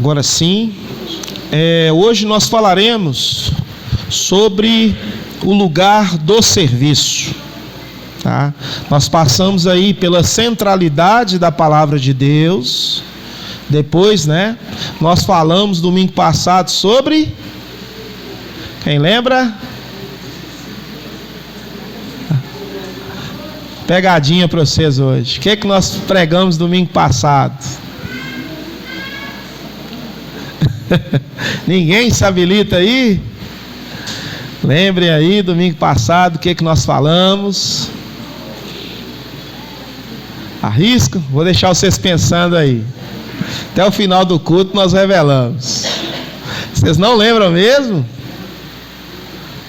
Agora sim, hoje nós falaremos sobre o lugar do serviço, tá? Nós passamos aí pela centralidade da palavra de Deus. Depois, nós falamos domingo passado sobre, quem lembra? Pegadinha para vocês hoje. O que nós pregamos domingo passado? Ninguém se habilita aí? Lembrem aí, domingo passado, o que nós falamos? Arrisco? Vou deixar vocês pensando aí. Até o final do culto nós revelamos. Vocês não lembram mesmo?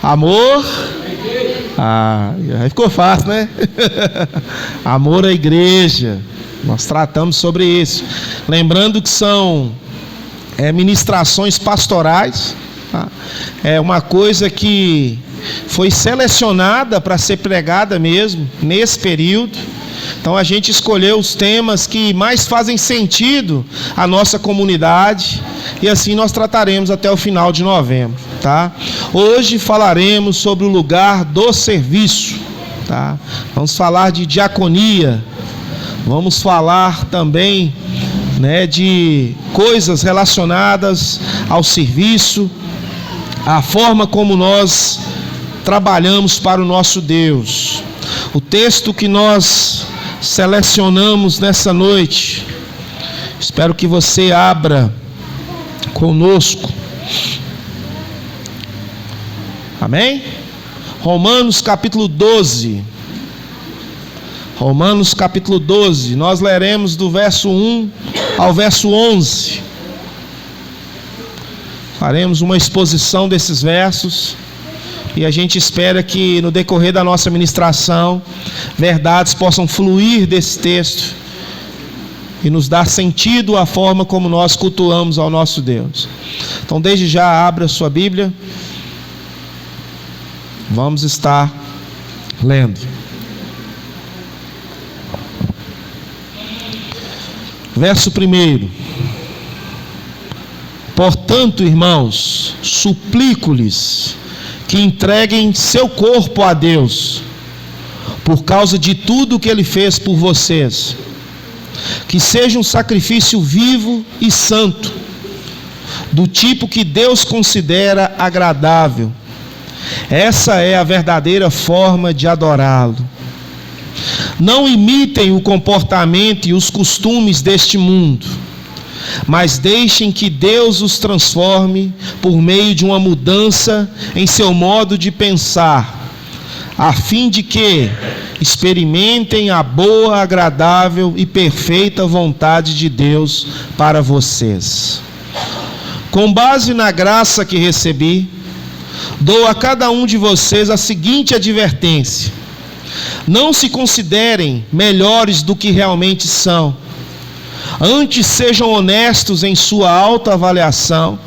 Amor? Aí ficou fácil, né? Amor à igreja. Nós tratamos sobre isso. Lembrando que são ministrações pastorais, tá? É uma coisa que foi selecionada para ser pregada mesmo nesse período. Então a gente escolheu os temas que mais fazem sentido à nossa comunidade, e assim nós trataremos até o final de novembro, tá? Hoje falaremos sobre o lugar do serviço, tá? Vamos falar de diaconia, vamos falar também de coisas relacionadas ao serviço, a forma como nós trabalhamos para o nosso Deus. O texto que nós selecionamos nessa noite, espero que você abra conosco. Amém? Romanos capítulo 12. Romanos capítulo 12, nós leremos do verso 1 ao verso 11. Faremos uma exposição desses versos e a gente espera que no decorrer da nossa ministração, verdades possam fluir desse texto e nos dar sentido à forma como nós cultuamos ao nosso Deus. Então, desde já, abra sua Bíblia. Vamos estar lendo. Verso 1. Portanto, irmãos, suplico-lhes que entreguem seu corpo a Deus, por causa de tudo que Ele fez por vocês, que seja um sacrifício vivo e santo, do tipo que Deus considera agradável. Essa é a verdadeira forma de adorá-lo. Não imitem o comportamento e os costumes deste mundo, mas deixem que Deus os transforme por meio de uma mudança em seu modo de pensar, a fim de que experimentem a boa, agradável e perfeita vontade de Deus para vocês. Com base na graça que recebi, dou a cada um de vocês a seguinte advertência: não se considerem melhores do que realmente são. Antes sejam honestos em sua autoavaliação,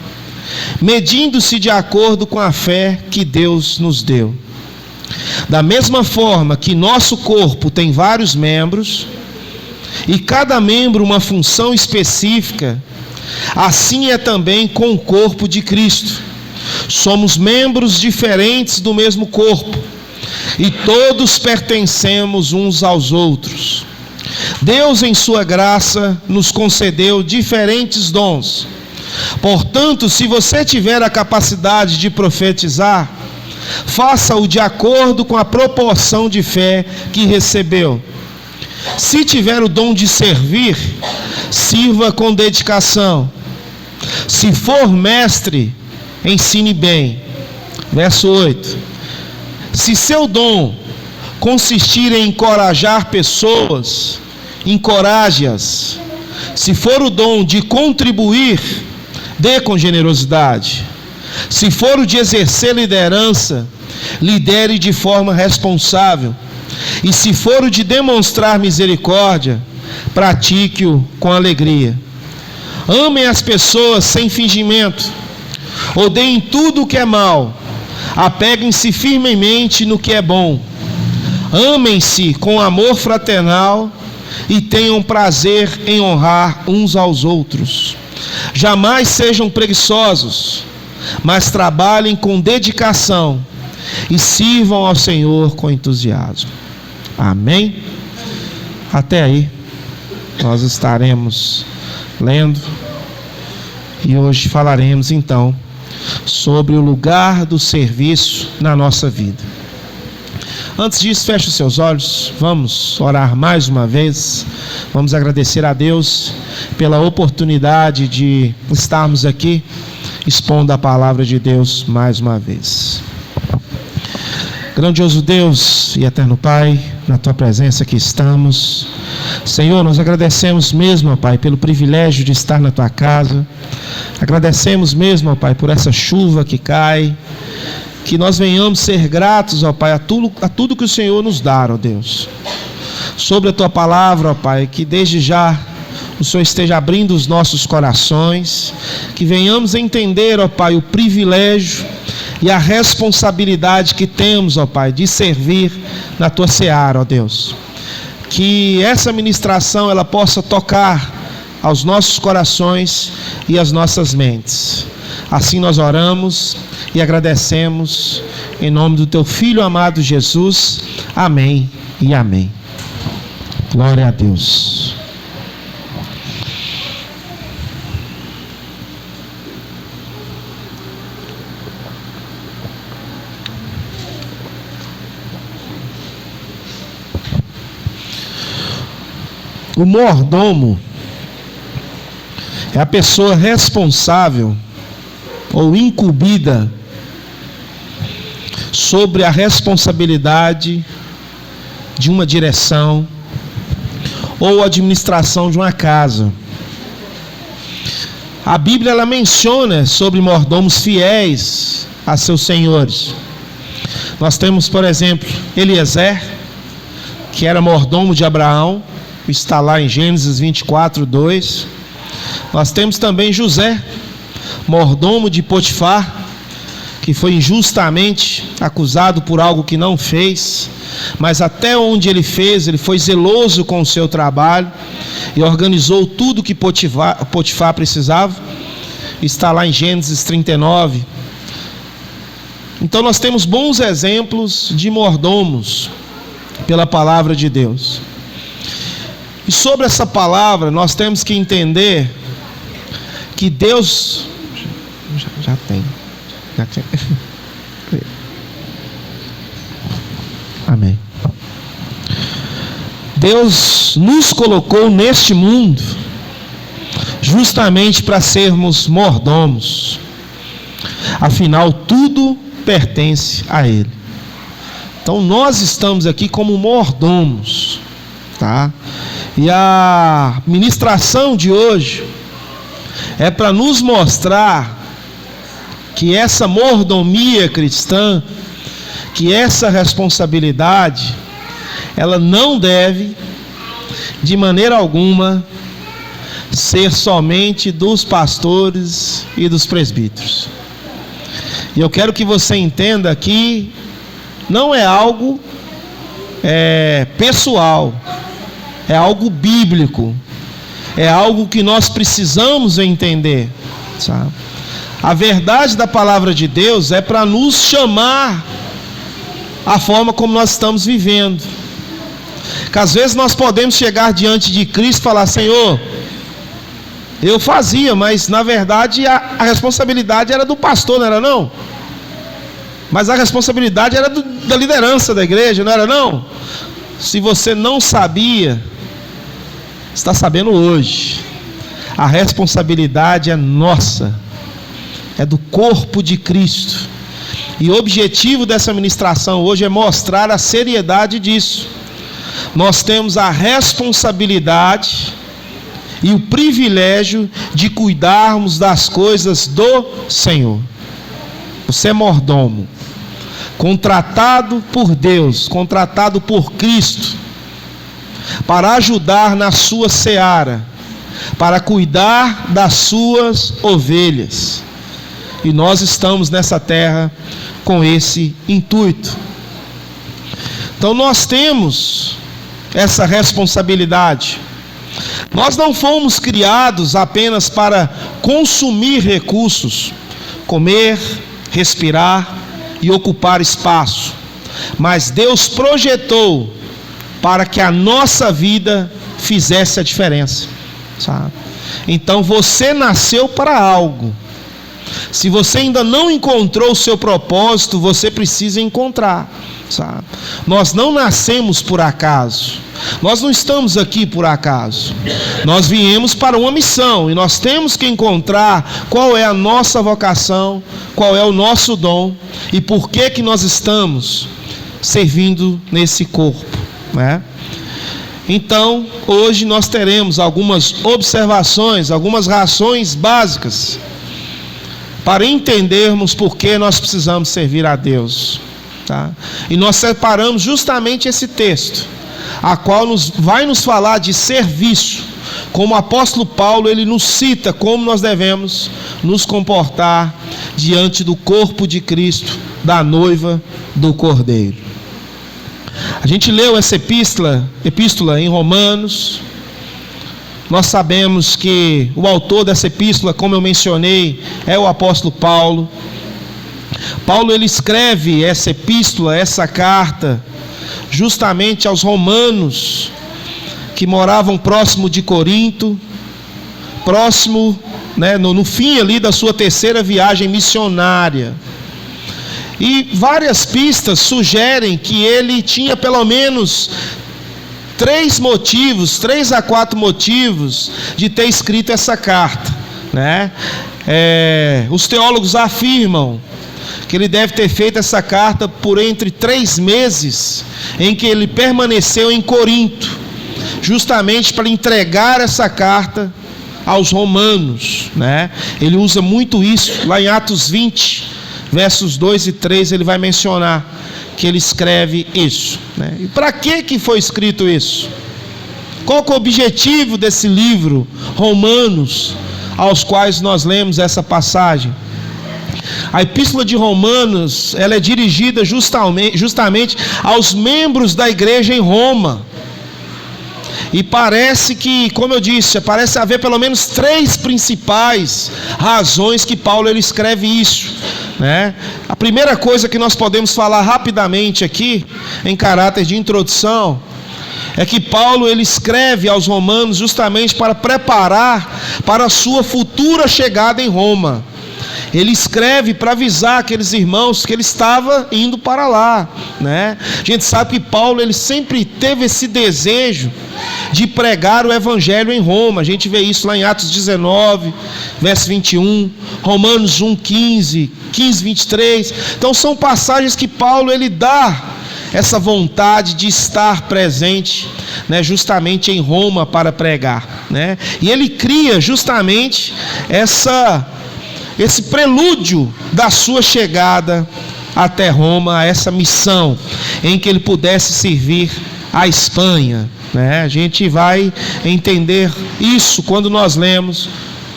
medindo-se de acordo com a fé que Deus nos deu. Da mesma forma que nosso corpo tem vários membros, e cada membro uma função específica, assim é também com o corpo de Cristo. Somos membros diferentes do mesmo corpo, e todos pertencemos uns aos outros. Deus, em sua graça, nos concedeu diferentes dons. Portanto, se você tiver a capacidade de profetizar, faça-o de acordo com a proporção de fé que recebeu. Se tiver o dom de servir, sirva com dedicação. Se for mestre, ensine bem. Verso 8. Se seu dom consistir em encorajar pessoas, encoraje-as. Se for o dom de contribuir, dê com generosidade. Se for o de exercer liderança, lidere de forma responsável. E se for o de demonstrar misericórdia, pratique-o com alegria. Amem as pessoas sem fingimento. Odeiem tudo o que é mal. Apeguem-se firmemente no que é bom. Amem-se com amor fraternal e tenham prazer em honrar uns aos outros. Jamais sejam preguiçosos, mas trabalhem com dedicação e sirvam ao Senhor com entusiasmo. Amém? Até aí nós estaremos lendo e hoje falaremos então sobre o lugar do serviço na nossa vida. Antes disso, feche os seus olhos, vamos orar mais uma vez, vamos agradecer a Deus pela oportunidade de estarmos aqui expondo a palavra de Deus mais uma vez. Grandioso Deus e eterno Pai, na Tua presença aqui estamos. Senhor, nós agradecemos mesmo, ó Pai, pelo privilégio de estar na Tua casa. Agradecemos mesmo, ó Pai, por essa chuva que cai. Que nós venhamos ser gratos, ó Pai, a tudo que o Senhor nos dá, ó Deus. Sobre a Tua palavra, ó Pai, que desde já o Senhor esteja abrindo os nossos corações. Que venhamos entender, ó Pai, o privilégio e a responsabilidade que temos, ó Pai, de servir na Tua seara, ó Deus. Que essa ministração ela possa tocar aos nossos corações e às nossas mentes. Assim nós oramos e agradecemos em nome do Teu Filho amado Jesus. Amém e amém. Glória a Deus. O mordomo é a pessoa responsável ou incumbida sobre a responsabilidade de uma direção ou administração de uma casa. A Bíblia ela menciona sobre mordomos fiéis a seus senhores. Nós temos, por exemplo, Eliezer, que era mordomo de Abraão, está lá em Gênesis 24, 2. Nós temos também José, mordomo de Potifar, que foi injustamente acusado por algo que não fez, mas até onde ele fez, ele foi zeloso com o seu trabalho e organizou tudo que Potifar precisava. Está lá em Gênesis 39. Então nós temos bons exemplos de mordomos pela palavra de Deus. E sobre essa palavra nós temos que entender que Deus já tem. Amém. Deus nos colocou neste mundo justamente para sermos mordomos. Afinal, tudo pertence a Ele. Então nós estamos aqui como mordomos, tá? E a ministração de hoje é para nos mostrar que essa mordomia cristã, que essa responsabilidade, ela não deve, de maneira alguma, ser somente dos pastores e dos presbíteros. E eu quero que você entenda que não é algo pessoal, é algo bíblico, é algo que nós precisamos entender, sabe? A verdade da palavra de Deus é para nos chamar a forma como nós estamos vivendo. Que às vezes nós podemos chegar diante de Cristo e falar: Senhor, eu fazia, mas na verdade a responsabilidade era do pastor, não era não? Mas a responsabilidade era da liderança da igreja, não era não? Se você não sabia, está sabendo hoje. A responsabilidade é nossa, é do corpo de Cristo. E o objetivo dessa ministração hoje é mostrar a seriedade disso. Nós temos a responsabilidade e o privilégio de cuidarmos das coisas do Senhor. Você é mordomo, contratado por Deus, contratado por Cristo, para ajudar na sua seara, para cuidar das suas ovelhas. E nós estamos nessa terra com esse intuito. Então nós temos essa responsabilidade. Nós não fomos criados apenas para consumir recursos, comer, respirar e ocupar espaço, mas Deus projetou para que a nossa vida fizesse a diferença, sabe? Então você nasceu para algo. Se você ainda não encontrou o seu propósito, você precisa encontrar, sabe? Nós não nascemos por acaso. Nós não estamos aqui por acaso. Nós viemos para uma missão e nós temos que encontrar qual é a nossa vocação, qual é o nosso dom e por que nós estamos servindo nesse corpo, né? Então, hoje nós teremos algumas observações, algumas rações básicas para entendermos por que nós precisamos servir a Deus, tá? E nós separamos justamente esse texto, a qual vai nos falar de serviço, como o apóstolo Paulo, ele nos cita como nós devemos nos comportar diante do corpo de Cristo, da noiva do Cordeiro. A gente leu essa epístola em Romanos. Nós sabemos que o autor dessa epístola, como eu mencionei, é o apóstolo Paulo. Paulo, ele escreve essa epístola, essa carta, justamente aos romanos que moravam próximo de Corinto, próximo, né, no fim ali da sua terceira viagem missionária. E várias pistas sugerem que ele tinha pelo menos 3 a 4 motivos de ter escrito essa carta, né? Os teólogos afirmam que ele deve ter feito essa carta por entre 3 meses em que ele permaneceu em Corinto, justamente para entregar essa carta aos romanos, né? Ele usa muito isso lá em Atos 20, versos 2 e 3, ele vai mencionar que ele escreve isso, né? E para que foi escrito isso? Qual que é o objetivo desse livro, Romanos, aos quais nós lemos essa passagem? A epístola de Romanos, ela é dirigida justamente aos membros da igreja em Roma. E parece que, como eu disse, parece haver pelo menos 3 principais razões que Paulo ele escreve isso, né? A primeira coisa que nós podemos falar rapidamente aqui, em caráter de introdução, é que Paulo ele escreve aos romanos justamente para preparar para a sua futura chegada em Roma. Ele escreve para avisar aqueles irmãos que ele estava indo para lá, né? A gente sabe que Paulo ele sempre teve esse desejo de pregar o evangelho em Roma. A gente vê isso lá em Atos 19, verso 21, Romanos 1, 15, 23. Então são passagens que Paulo ele dá essa vontade de estar presente, né, justamente em Roma para pregar, né? E ele cria justamente esse prelúdio da sua chegada até Roma, a essa missão em que ele pudesse servir a Espanha, né? A gente vai entender isso quando nós lemos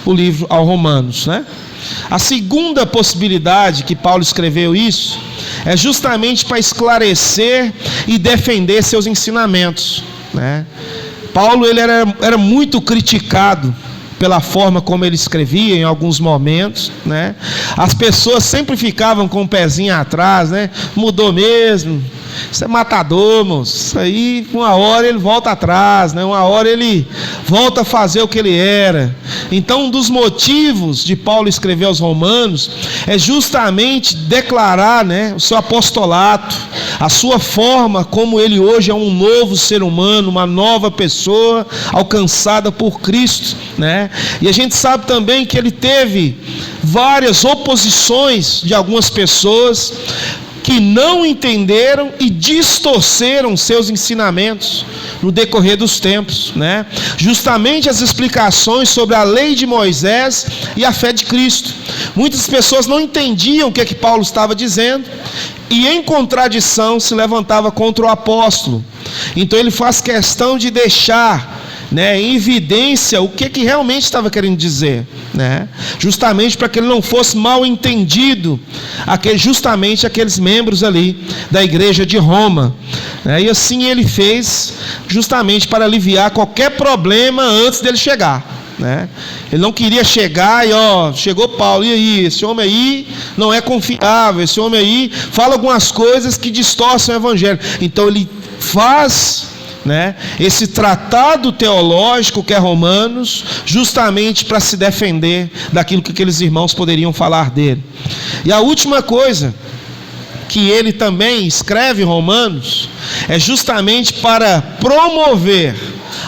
o livro aos Romanos, né? A segunda possibilidade que Paulo escreveu isso é justamente para esclarecer e defender seus ensinamentos, né? Paulo ele era muito criticado pela forma como ele escrevia em alguns momentos, né? As pessoas sempre ficavam com o pezinho atrás, né? Mudou mesmo, isso é matador, moço. Isso aí, uma hora ele volta atrás, né? Uma hora ele volta a fazer o que ele era. Então, um dos motivos de Paulo escrever aos Romanos é justamente declarar, né, o seu apostolato, a sua forma como ele hoje é um novo ser humano, uma nova pessoa alcançada por Cristo, né? E a gente sabe também que ele teve várias oposições de algumas pessoas que não entenderam e distorceram seus ensinamentos no decorrer dos tempos, né? Justamente as explicações sobre a lei de Moisés e a fé de Cristo. Muitas pessoas não entendiam o que Paulo estava dizendo e em contradição se levantava contra o apóstolo. Então ele faz questão de deixar né, em evidência o que realmente estava querendo dizer, né? Justamente para que ele não fosse mal entendido, justamente aqueles membros ali da igreja de Roma, né? E assim ele fez justamente para aliviar qualquer problema antes dele chegar, né? Ele não queria chegar e chegou Paulo, e aí, esse homem aí não é confiável, esse homem aí fala algumas coisas que distorcem o evangelho. Então ele faz, né, esse tratado teológico que é Romanos, justamente para se defender daquilo que aqueles irmãos poderiam falar dele. E a última coisa que ele também escreve em Romanos é justamente para promover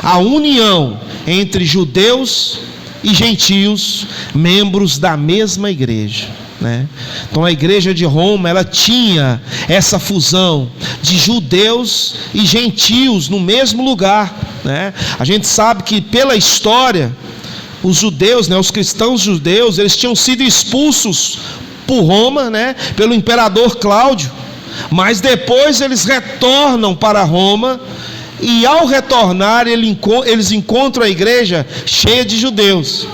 a união entre judeus e gentios, membros da mesma igreja, né? Então a igreja de Roma, ela tinha essa fusão de judeus e gentios no mesmo lugar, né? A gente sabe que pela história, os judeus, né, os cristãos judeus, eles tinham sido expulsos por Roma, né, pelo imperador Cláudio, mas depois eles retornam para Roma. E ao retornar, eles encontram a igreja cheia de judeus.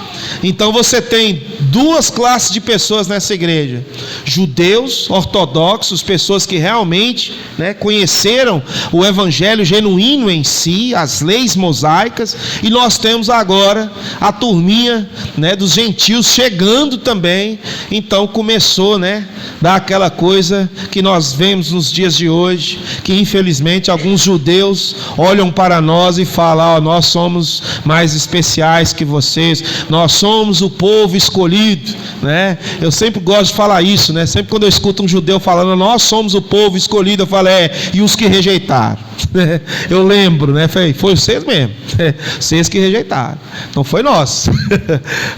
Então você tem duas classes de pessoas nessa igreja: judeus ortodoxos, pessoas que realmente, né, conheceram o evangelho genuíno em si, as leis mosaicas. E nós temos agora a turminha, né, dos gentios chegando também. Então começou, né, dar aquela coisa que nós vemos nos dias de hoje, que infelizmente alguns judeus olham para nós e falam: nós somos mais especiais que vocês, nós somos o povo escolhido, né? Eu sempre gosto de falar isso, né? Sempre quando eu escuto um judeu falando: nós somos o povo escolhido, eu falo: e os que rejeitaram? Eu lembro, né? Foi vocês mesmo, vocês que rejeitaram, não foi nós.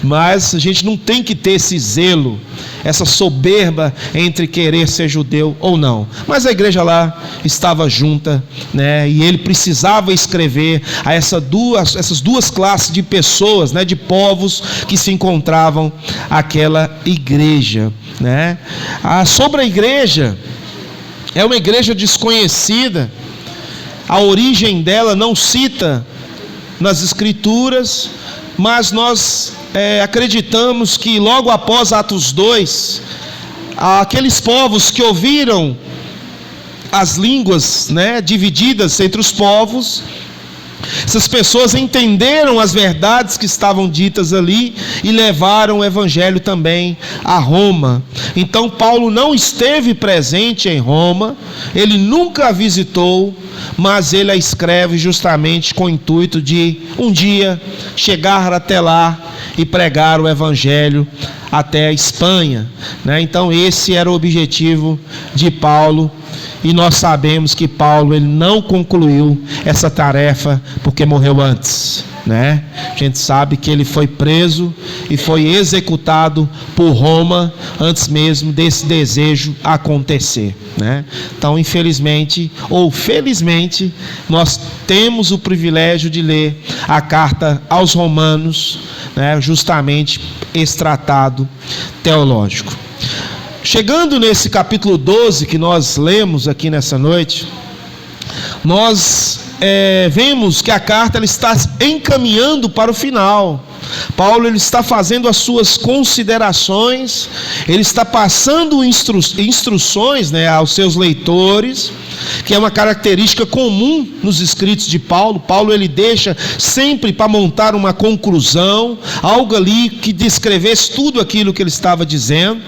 Mas a gente não tem que ter esse zelo, essa soberba entre querer ser judeu ou não. Mas a igreja lá estava junta, né? E ele precisava escrever a essas duas classes de pessoas, né? De povos que se encontravam aquela igreja, né? Sobre a igreja, é uma igreja desconhecida. A origem dela não cita nas escrituras, mas nós acreditamos que logo após Atos 2, aqueles povos que ouviram as línguas, né, divididas entre os povos, essas pessoas entenderam as verdades que estavam ditas ali e levaram o evangelho também a Roma. Então Paulo não esteve presente em Roma, ele nunca a visitou, mas ele a escreve justamente com o intuito de um dia chegar até lá e pregar o evangelho até a Espanha, né? Então esse era o objetivo de Paulo. E nós sabemos que Paulo, ele não concluiu essa tarefa porque morreu antes, né? A gente sabe que ele foi preso e foi executado por Roma antes mesmo desse desejo acontecer, né? Então, infelizmente ou felizmente, nós temos o privilégio de ler a carta aos Romanos, né? Justamente esse tratado teológico. Chegando nesse capítulo 12 que nós lemos aqui nessa noite, nós vemos que a carta ela está encaminhando para o final. Paulo ele está fazendo as suas considerações, ele está passando instruções, né, aos seus leitores, que é uma característica comum nos escritos de Paulo. Paulo ele deixa sempre para montar uma conclusão, algo ali que descrevesse tudo aquilo que ele estava dizendo.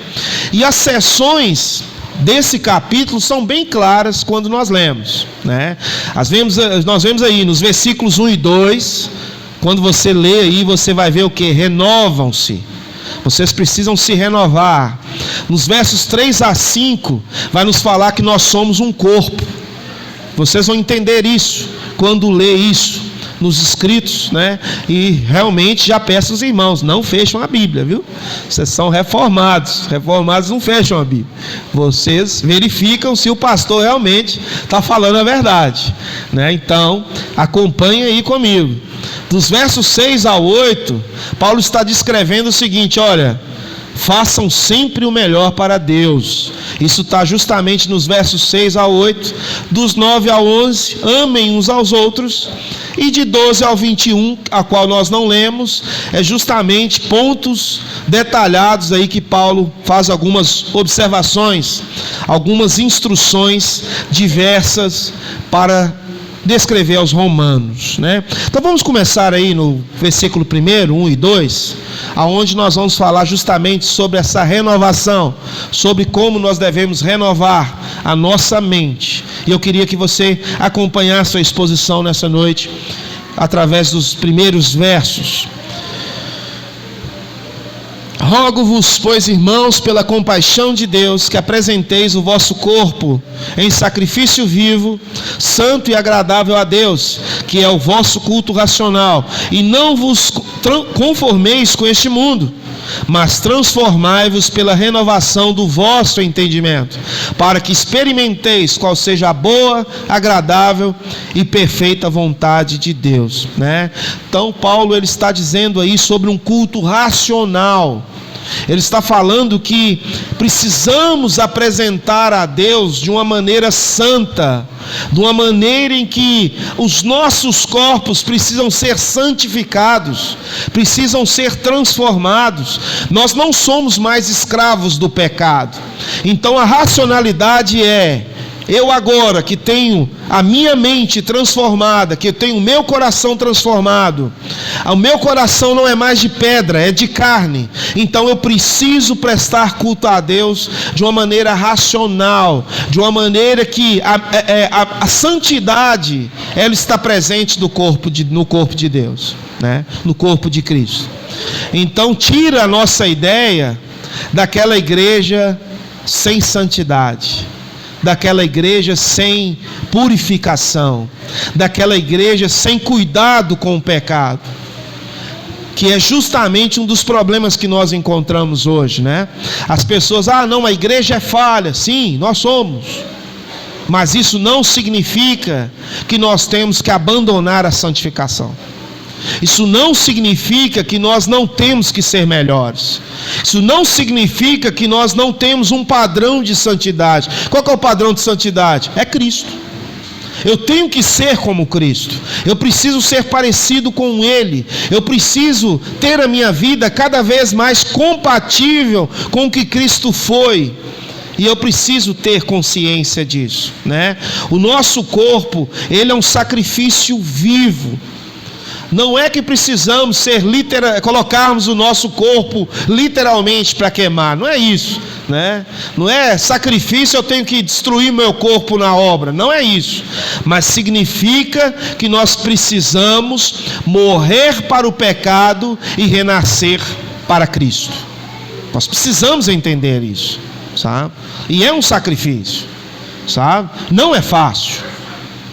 E as seções desse capítulo são bem claras quando nós lemos, né? Nós vemos aí nos versículos 1 e 2, quando você lê aí, você vai ver o que? Renovam-se. Vocês precisam se renovar. Nos versos 3 a 5, vai nos falar que nós somos um corpo. Vocês vão entender isso quando lê isso nos escritos, né? E realmente já peço aos irmãos, não fecham a Bíblia, viu? Vocês são reformados não fecham a Bíblia. Vocês verificam se o pastor realmente está falando a verdade, né? Então, acompanhe aí comigo. Dos versos 6 ao 8, Paulo está descrevendo o seguinte: olha, façam sempre o melhor para Deus. Isso está justamente nos versos 6 a 8, dos 9 a 11, amem uns aos outros, e de 12 ao 21, a qual nós não lemos, é justamente pontos detalhados aí que Paulo faz algumas observações, algumas instruções diversas para descrever aos romanos, né? Então vamos começar aí no versículo 1, 1 e 2, aonde nós vamos falar justamente sobre essa renovação, sobre como nós devemos renovar a nossa mente. E eu queria que você acompanhasse a exposição nessa noite, através dos primeiros versos. Rogo-vos, pois, irmãos, pela compaixão de Deus, que apresenteis o vosso corpo em sacrifício vivo, santo e agradável a Deus, que é o vosso culto racional, e não vos conformeis com este mundo, mas transformai-vos pela renovação do vosso entendimento, para que experimenteis qual seja a boa, agradável e perfeita vontade de Deus, né? Então Paulo ele está dizendo aí sobre um culto racional. Ele está falando que precisamos apresentar a Deus de uma maneira santa, de uma maneira em que os nossos corpos precisam ser santificados, precisam ser transformados. Nós não somos mais escravos do pecado. Então a racionalidade é: eu agora que tenho a minha mente transformada, que eu tenho o meu coração transformado, o meu coração não é mais de pedra, é de carne. Então eu preciso prestar culto a Deus de uma maneira racional, de uma maneira que a santidade ela está presente no corpo de Deus, né? No corpo de Cristo. Então tira a nossa ideia daquela igreja sem santidade, daquela igreja sem purificação, daquela igreja sem cuidado com o pecado, que é justamente um dos problemas que nós encontramos hoje, né? As pessoas, não, a igreja é falha. Sim, nós somos, mas isso não significa que nós temos que abandonar a santificação. Isso não significa que nós não temos que ser melhores. Isso não significa que nós não temos um padrão de santidade. Qual que é o padrão de santidade? É Cristo. Eu tenho que ser como Cristo. Eu preciso ser parecido com Ele. Eu preciso ter a minha vida cada vez mais compatível com o que Cristo foi. E eu preciso ter consciência disso, né? O nosso corpo, ele é um sacrifício vivo. Não é que precisamos colocarmos o nosso corpo literalmente para queimar, não é isso, né? Não é sacrifício, eu tenho que destruir meu corpo na obra, não é isso. Mas significa que nós precisamos morrer para o pecado e renascer para Cristo. Nós precisamos entender isso, sabe? E é um sacrifício, sabe? Não é fácil,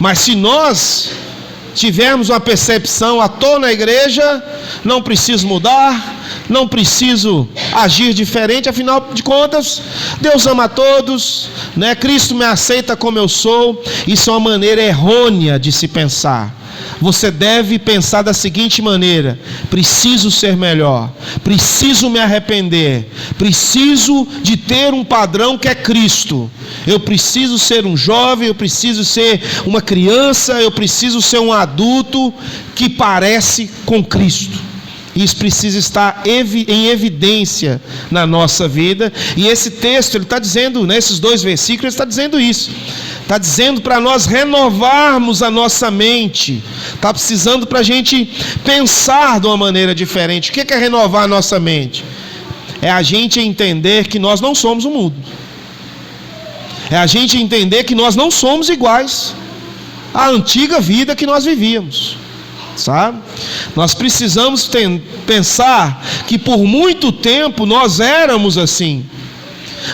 mas se nós tivermos uma percepção, estou na igreja, não preciso mudar, não preciso agir diferente, afinal de contas, Deus ama a todos, né? Cristo me aceita como eu sou. Isso é uma maneira errônea de se pensar. Você deve pensar da seguinte maneira: preciso ser melhor, preciso me arrepender, preciso de ter um padrão que é Cristo. Eu preciso ser um jovem, eu preciso ser uma criança, eu preciso ser um adulto que parece com Cristo. Isso precisa estar em evidência na nossa vida. E esse texto, ele está dizendo, nesses 2 versículos, ele está dizendo isso. Está dizendo para nós renovarmos a nossa mente. Está precisando para a gente pensar de uma maneira diferente. O que é renovar a nossa mente? É a gente entender que nós não somos o mundo. É a gente entender que nós não somos iguais à antiga vida que nós vivíamos, sabe? Nós precisamos pensar que por muito tempo nós éramos assim,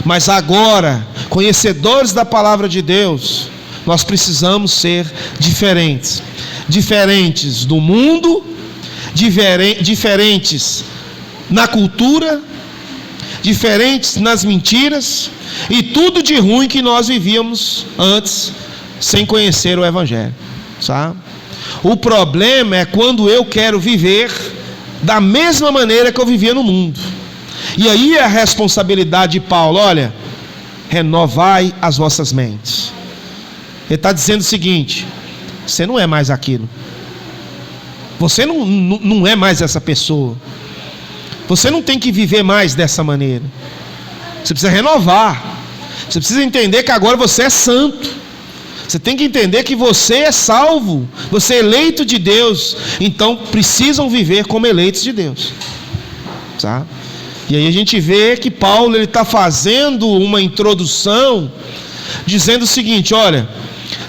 mas agora, conhecedores da palavra de Deus, nós precisamos ser diferentes. Diferentes do mundo, diferentes na cultura, diferentes nas mentiras e tudo de ruim que nós vivíamos antes, sem conhecer o Evangelho, sabe? O problema é quando eu quero viver da mesma maneira que eu vivia no mundo. E aí é a responsabilidade de Paulo: olha, renovai as vossas mentes. Ele está dizendo o seguinte: você não é mais aquilo, você não é mais essa pessoa, você não tem que viver mais dessa maneira. Você precisa renovar, você precisa entender que agora você é santo, você tem que entender que você é salvo, você é eleito de Deus, então precisam viver como eleitos de Deus, sabe? E aí a gente vê que Paulo está fazendo uma introdução, dizendo o seguinte: olha,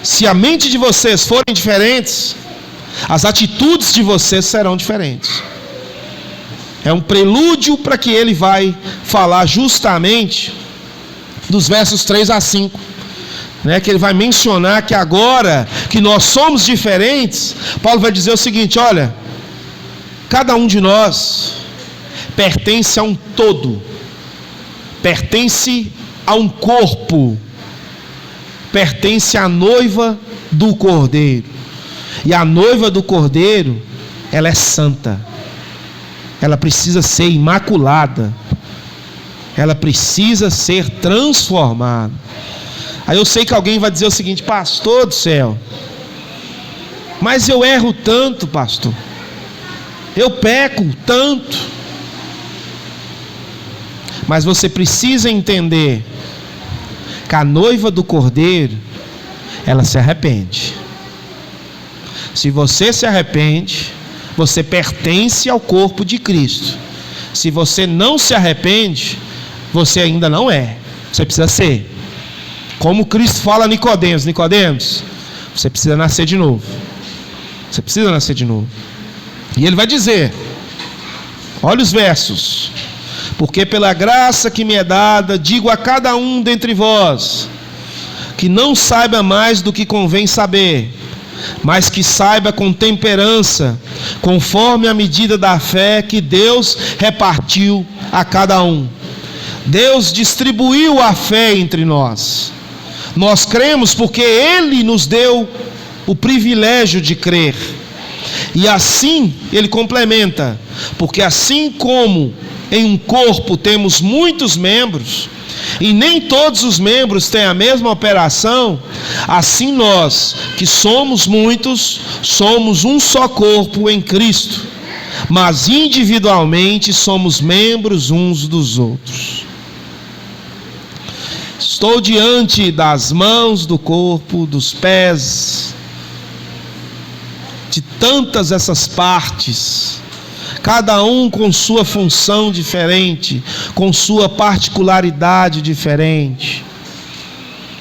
se a mente de vocês forem diferentes, as atitudes de vocês serão diferentes. É um prelúdio para que ele vai falar justamente dos versos 3 a 5, né, que ele vai mencionar que agora que nós somos diferentes, Paulo vai dizer o seguinte: olha, cada um de nós pertence a um todo, pertence a um corpo, pertence à noiva do Cordeiro. E a noiva do Cordeiro, ela é santa, ela precisa ser imaculada, ela precisa ser transformada. Aí eu sei que alguém vai dizer o seguinte: pastor do céu, mas eu erro tanto, pastor, eu peco tanto. Mas você precisa entender que a noiva do Cordeiro, ela se arrepende. Se você se arrepende, você pertence ao corpo de Cristo. Se você não se arrepende, você ainda não é. Você precisa ser. Como Cristo fala a Nicodemos: Nicodemos, você precisa nascer de novo. Você precisa nascer de novo. E ele vai dizer, olha os versos: porque pela graça que me é dada, digo a cada um dentre vós, que não saiba mais do que convém saber, mas que saiba com temperança, conforme a medida da fé que Deus repartiu a cada um. Deus distribuiu a fé entre nós. Nós cremos porque Ele nos deu o privilégio de crer. E assim, ele complementa: porque assim como em um corpo temos muitos membros, e nem todos os membros têm a mesma operação, assim nós, que somos muitos, somos um só corpo em Cristo, mas individualmente somos membros uns dos outros. Estou diante das mãos do corpo, dos pés, de tantas essas partes, cada um com sua função diferente, com sua particularidade diferente.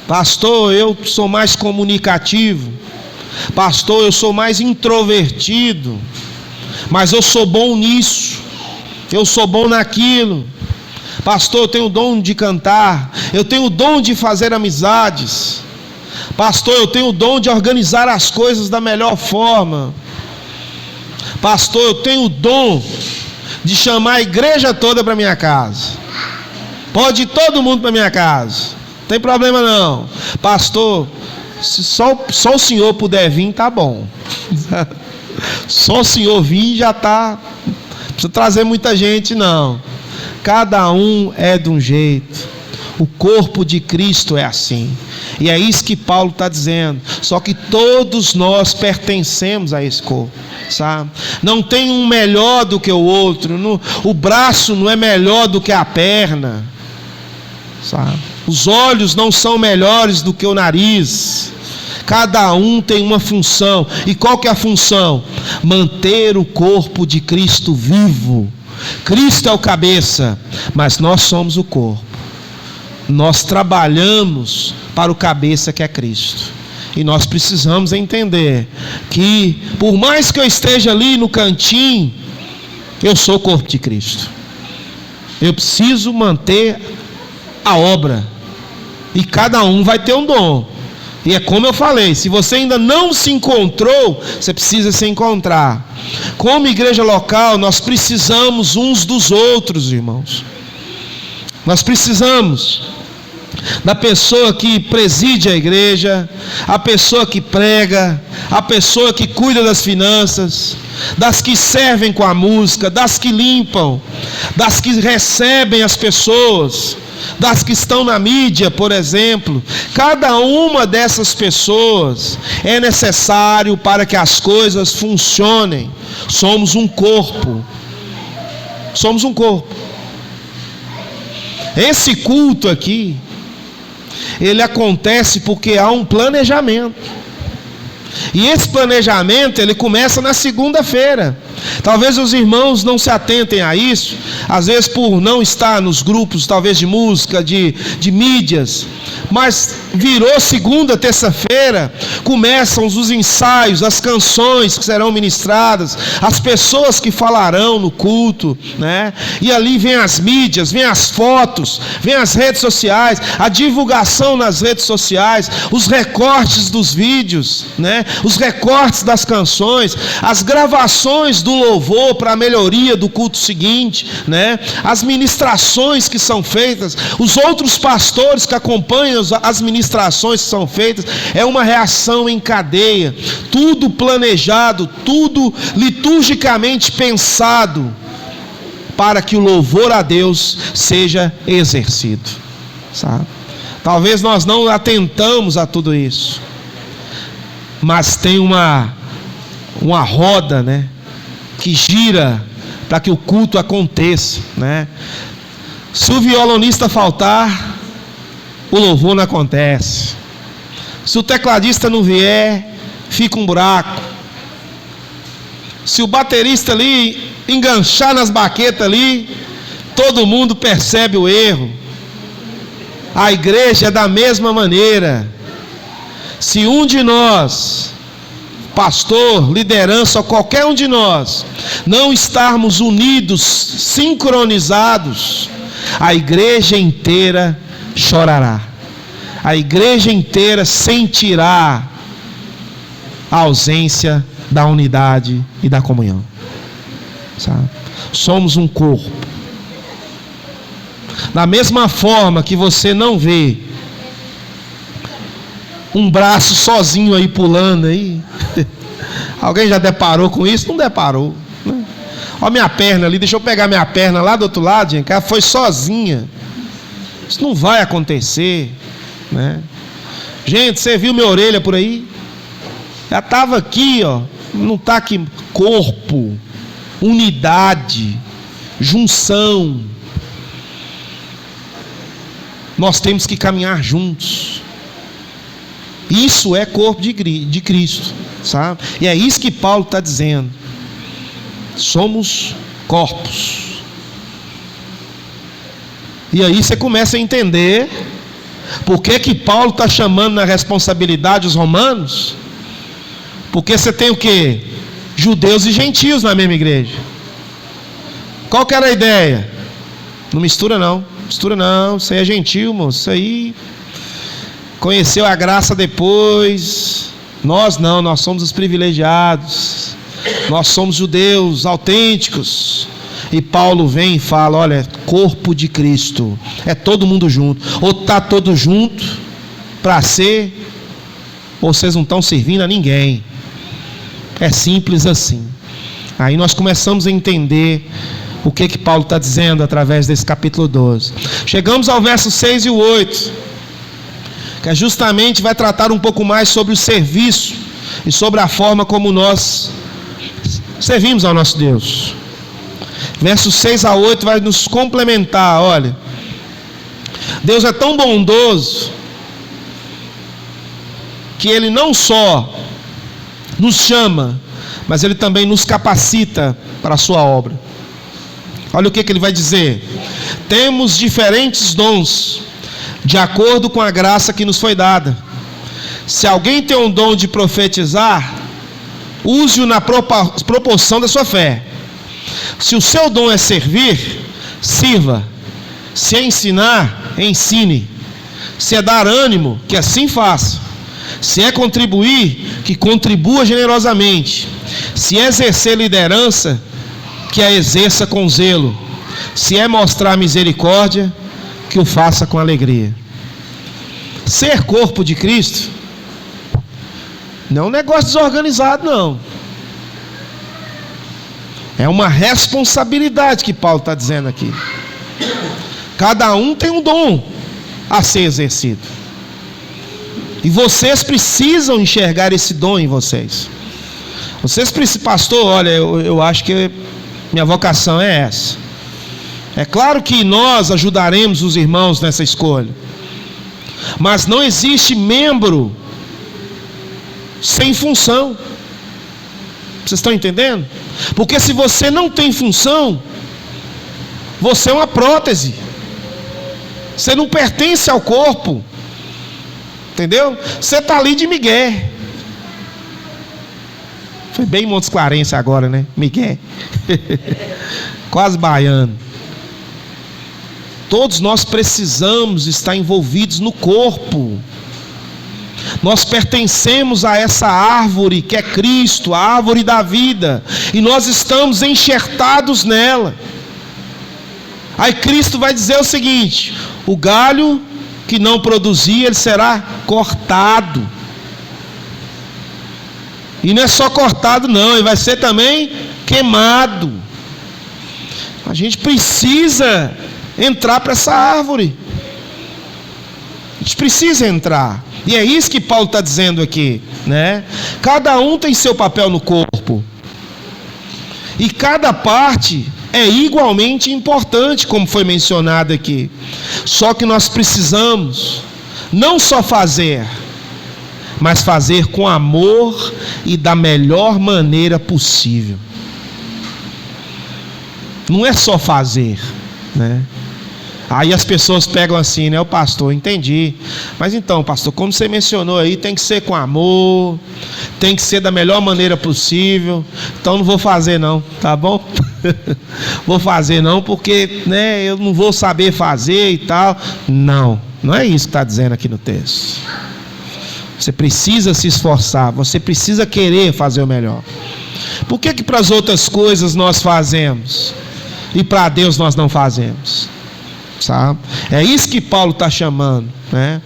Pastor, eu sou mais comunicativo. Pastor, eu sou mais introvertido. Mas eu sou bom nisso, eu sou bom naquilo. Pastor, eu tenho o dom de cantar, eu tenho o dom de fazer amizades. Pastor, eu tenho o dom de organizar as coisas da melhor forma. Pastor, eu tenho o dom de chamar a igreja toda para minha casa. Pode ir todo mundo para minha casa, não tem problema não. Pastor, se só o senhor puder vir, tá bom. Só o senhor vir já tá. Não precisa trazer muita gente não. Cada um é de um jeito. O corpo de Cristo é assim. E é isso que Paulo está dizendo. Só que todos nós pertencemos a esse corpo, sabe? Não tem um melhor do que o outro. O braço não é melhor do que a perna, sabe? Os olhos não são melhores do que o nariz. Cada um tem uma função. E qual que é a função? Manter o corpo de Cristo vivo. Cristo é o cabeça, mas nós somos o corpo. Nós trabalhamos para o cabeça que é Cristo. E nós precisamos entender que, por mais que eu esteja ali no cantinho, eu sou o corpo de Cristo. Eu preciso manter a obra. E cada um vai ter um dom. E é como eu falei, se você ainda não se encontrou, você precisa se encontrar. Como igreja local, nós precisamos uns dos outros, irmãos. Nós precisamos. da pessoa que preside a igreja, a pessoa que prega, a pessoa que cuida das finanças, das que servem com a música, das que limpam, das que recebem as pessoas, das que estão na mídia, por exemplo. Cada uma dessas pessoas é necessário para que as coisas funcionem. Somos um corpo. Somos um corpo. Esse culto aqui, ele acontece porque há um planejamento. E esse planejamento, ele começa na segunda-feira. Talvez os irmãos não se atentem a isso, às vezes por não estar nos grupos, talvez de música, de mídias. Mas virou segunda, terça-feira, começam os ensaios, as canções que serão ministradas, as pessoas que falarão no culto, né? E ali vem as mídias, vem as fotos, vem as redes sociais, a divulgação nas redes sociais, os recortes dos vídeos, né? Os recortes das canções, as gravações do louvor para a melhoria do culto seguinte, né? As ministrações que são feitas, os outros pastores que acompanham as ministrações que são feitas, é uma reação em cadeia, tudo planejado, tudo liturgicamente pensado para que o louvor a Deus seja exercido, sabe? Talvez nós não atentamos a tudo isso, mas tem uma roda, né, que gira para que o culto aconteça, né? Se o violonista faltar, o louvor não acontece. Se o tecladista não vier, fica um buraco. Se o baterista ali enganchar nas baquetas ali, todo mundo percebe o erro. A igreja é da mesma maneira. Se um de nós, pastor, liderança, ou qualquer um de nós, não estarmos unidos, sincronizados, a igreja inteira chorará. A igreja inteira sentirá a ausência da unidade e da comunhão, sabe? Somos um corpo. Da mesma forma que você não vê um braço sozinho aí pulando aí. Alguém já deparou com isso? Não deparou, né? Olha minha perna ali, deixa eu pegar minha perna lá do outro lado, gente. Ela foi sozinha. Isso não vai acontecer, né? Gente, você viu minha orelha por aí? Já estava aqui, ó. Não está aqui. Corpo, unidade, junção. Nós temos que caminhar juntos. Isso é corpo de Cristo, sabe? E é isso que Paulo está dizendo. Somos corpos. E aí você começa a entender por que Paulo está chamando na responsabilidade os romanos. Porque você tem o quê? Judeus e gentios na mesma igreja. Qual que era a ideia? Não mistura não. Mistura não. Isso aí é gentil, moço. Isso aí conheceu a graça depois. Nós não, nós somos os privilegiados. Nós somos judeus autênticos. E Paulo vem e fala: olha, corpo de Cristo, é todo mundo junto. Ou está todo junto para ser, ou vocês não estão servindo a ninguém. É simples assim. Aí nós começamos a entender o que Paulo está dizendo através desse capítulo 12. Chegamos ao verso 6 e o 8, que justamente vai tratar um pouco mais sobre o serviço e sobre a forma como nós servimos ao nosso Deus. Versos 6 a 8 vai nos complementar. Olha, Deus é tão bondoso que Ele não só nos chama, mas Ele também nos capacita para a sua obra. Olha o que Ele vai dizer: temos diferentes dons, de acordo com a graça que nos foi dada. Se alguém tem um dom de profetizar, use-o na proporção da sua fé. Se o seu dom é servir, sirva. Se é ensinar, ensine. Se é dar ânimo, que assim faça. Se é contribuir, que contribua generosamente. Se é exercer liderança, que a exerça com zelo. Se é mostrar misericórdia, que o faça com alegria. Ser corpo de Cristo não é um negócio desorganizado, não. É uma responsabilidade que Paulo está dizendo aqui. Cada um tem um dom a ser exercido. E vocês precisam enxergar esse dom em vocês. Vocês precisam, pastor, olha, eu acho que minha vocação é essa. É claro que nós ajudaremos os irmãos nessa escolha. Mas não existe membro sem função. Vocês estão entendendo? Porque se você não tem função, você é uma prótese. Você não pertence ao corpo. Entendeu? Você está ali de migué. Foi bem Montes Clarence agora, né? Migué. Quase baiano. Todos nós precisamos estar envolvidos no corpo. Nós pertencemos a essa árvore que é Cristo, a árvore da vida, e nós estamos enxertados nela. Aí Cristo vai dizer o seguinte: o galho que não produzir, ele será cortado. E não é só cortado não, ele vai ser também queimado. A gente precisa entrar para essa árvore. A gente precisa entrar. E é isso que Paulo está dizendo aqui, né? Cada um tem seu papel no corpo. E cada parte é igualmente importante, como foi mencionado aqui. Só que nós precisamos não só fazer, mas fazer com amor e da melhor maneira possível. Não é só fazer, né? Aí as pessoas pegam assim, né? O pastor, entendi. Mas então, pastor, como você mencionou aí, tem que ser com amor, tem que ser da melhor maneira possível. Então não vou fazer não, tá bom? Vou fazer não, porque, né, eu não vou saber fazer e tal. Não, não é isso que está dizendo aqui no texto. Você precisa se esforçar, você precisa querer fazer o melhor. Por que para as outras coisas nós fazemos e para Deus nós não fazemos? Sabe? É isso que Paulo está chamando, né?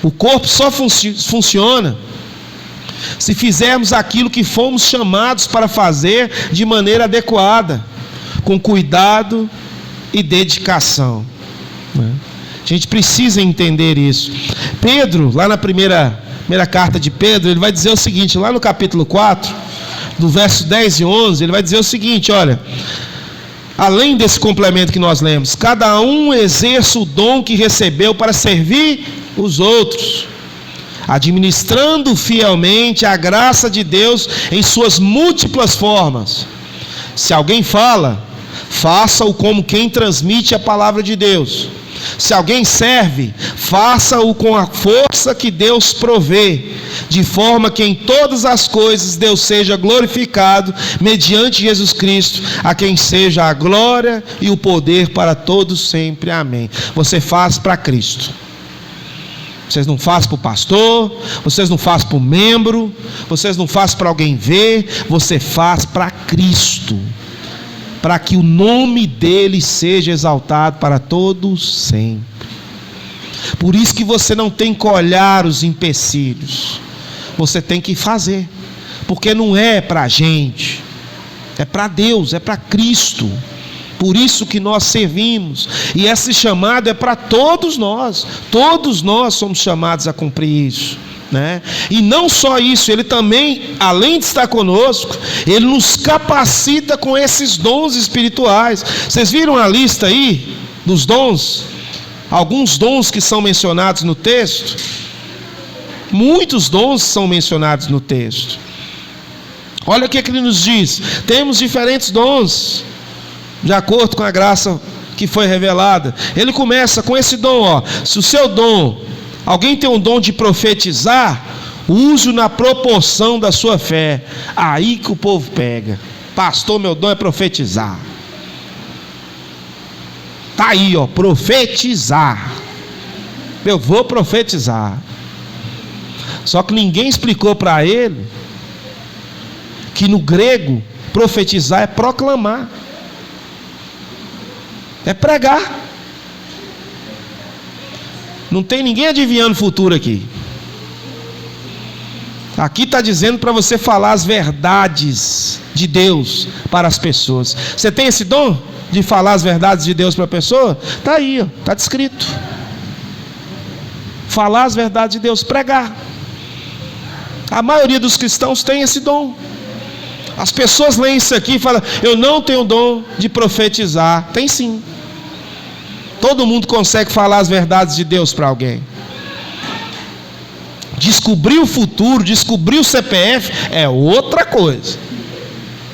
O corpo só funciona se fizermos aquilo que fomos chamados para fazer de maneira adequada, com cuidado e dedicação, né? A gente precisa entender isso. Pedro, lá na primeira carta de Pedro, ele vai dizer o seguinte, lá no capítulo 4, do verso 10 e 11, ele vai dizer o seguinte, olha: além desse complemento que nós lemos, cada um exerça o dom que recebeu para servir os outros, administrando fielmente a graça de Deus em suas múltiplas formas. Se alguém fala, faça-o como quem transmite a palavra de Deus. Se alguém serve, faça-o com a força que Deus provê, de forma que em todas as coisas Deus seja glorificado mediante Jesus Cristo, a quem seja a glória e o poder para todos sempre. Amém. Você faz para Cristo. Vocês não fazem para o pastor, vocês não fazem para o membro, vocês não fazem para alguém ver, você faz para Cristo, para que o nome dele seja exaltado para todos sempre. Por isso que você não tem que olhar os empecilhos, você tem que fazer, porque não é para a gente, é para Deus, é para Cristo. Por isso que nós servimos, e esse chamado é para todos nós somos chamados a cumprir isso, né? E não só isso, ele também, além de estar conosco, ele nos capacita com esses dons espirituais. Vocês viram a lista aí dos dons? Alguns dons que são mencionados no texto. Muitos dons são mencionados no texto. Olha o que ele nos diz: temos diferentes dons de acordo com a graça que foi revelada. Ele começa com esse dom, ó. Se o seu dom, alguém tem um dom de profetizar, use-o na proporção da sua fé. Aí que o povo pega. Pastor, meu dom é profetizar. Tá aí, ó, profetizar. Eu vou profetizar. Só que ninguém explicou para ele que no grego profetizar é proclamar, é pregar. Não tem ninguém adivinhando o futuro aqui. Aqui está dizendo para você falar as verdades de Deus para as pessoas. Você tem esse dom de falar as verdades de Deus para a pessoa? Está aí, está descrito. Falar as verdades de Deus, pregar. A maioria dos cristãos tem esse dom. As pessoas leem isso aqui e falam: eu não tenho dom de profetizar. Tem sim. Todo mundo consegue falar as verdades de Deus para alguém. Descobrir o futuro, descobrir o CPF é outra coisa.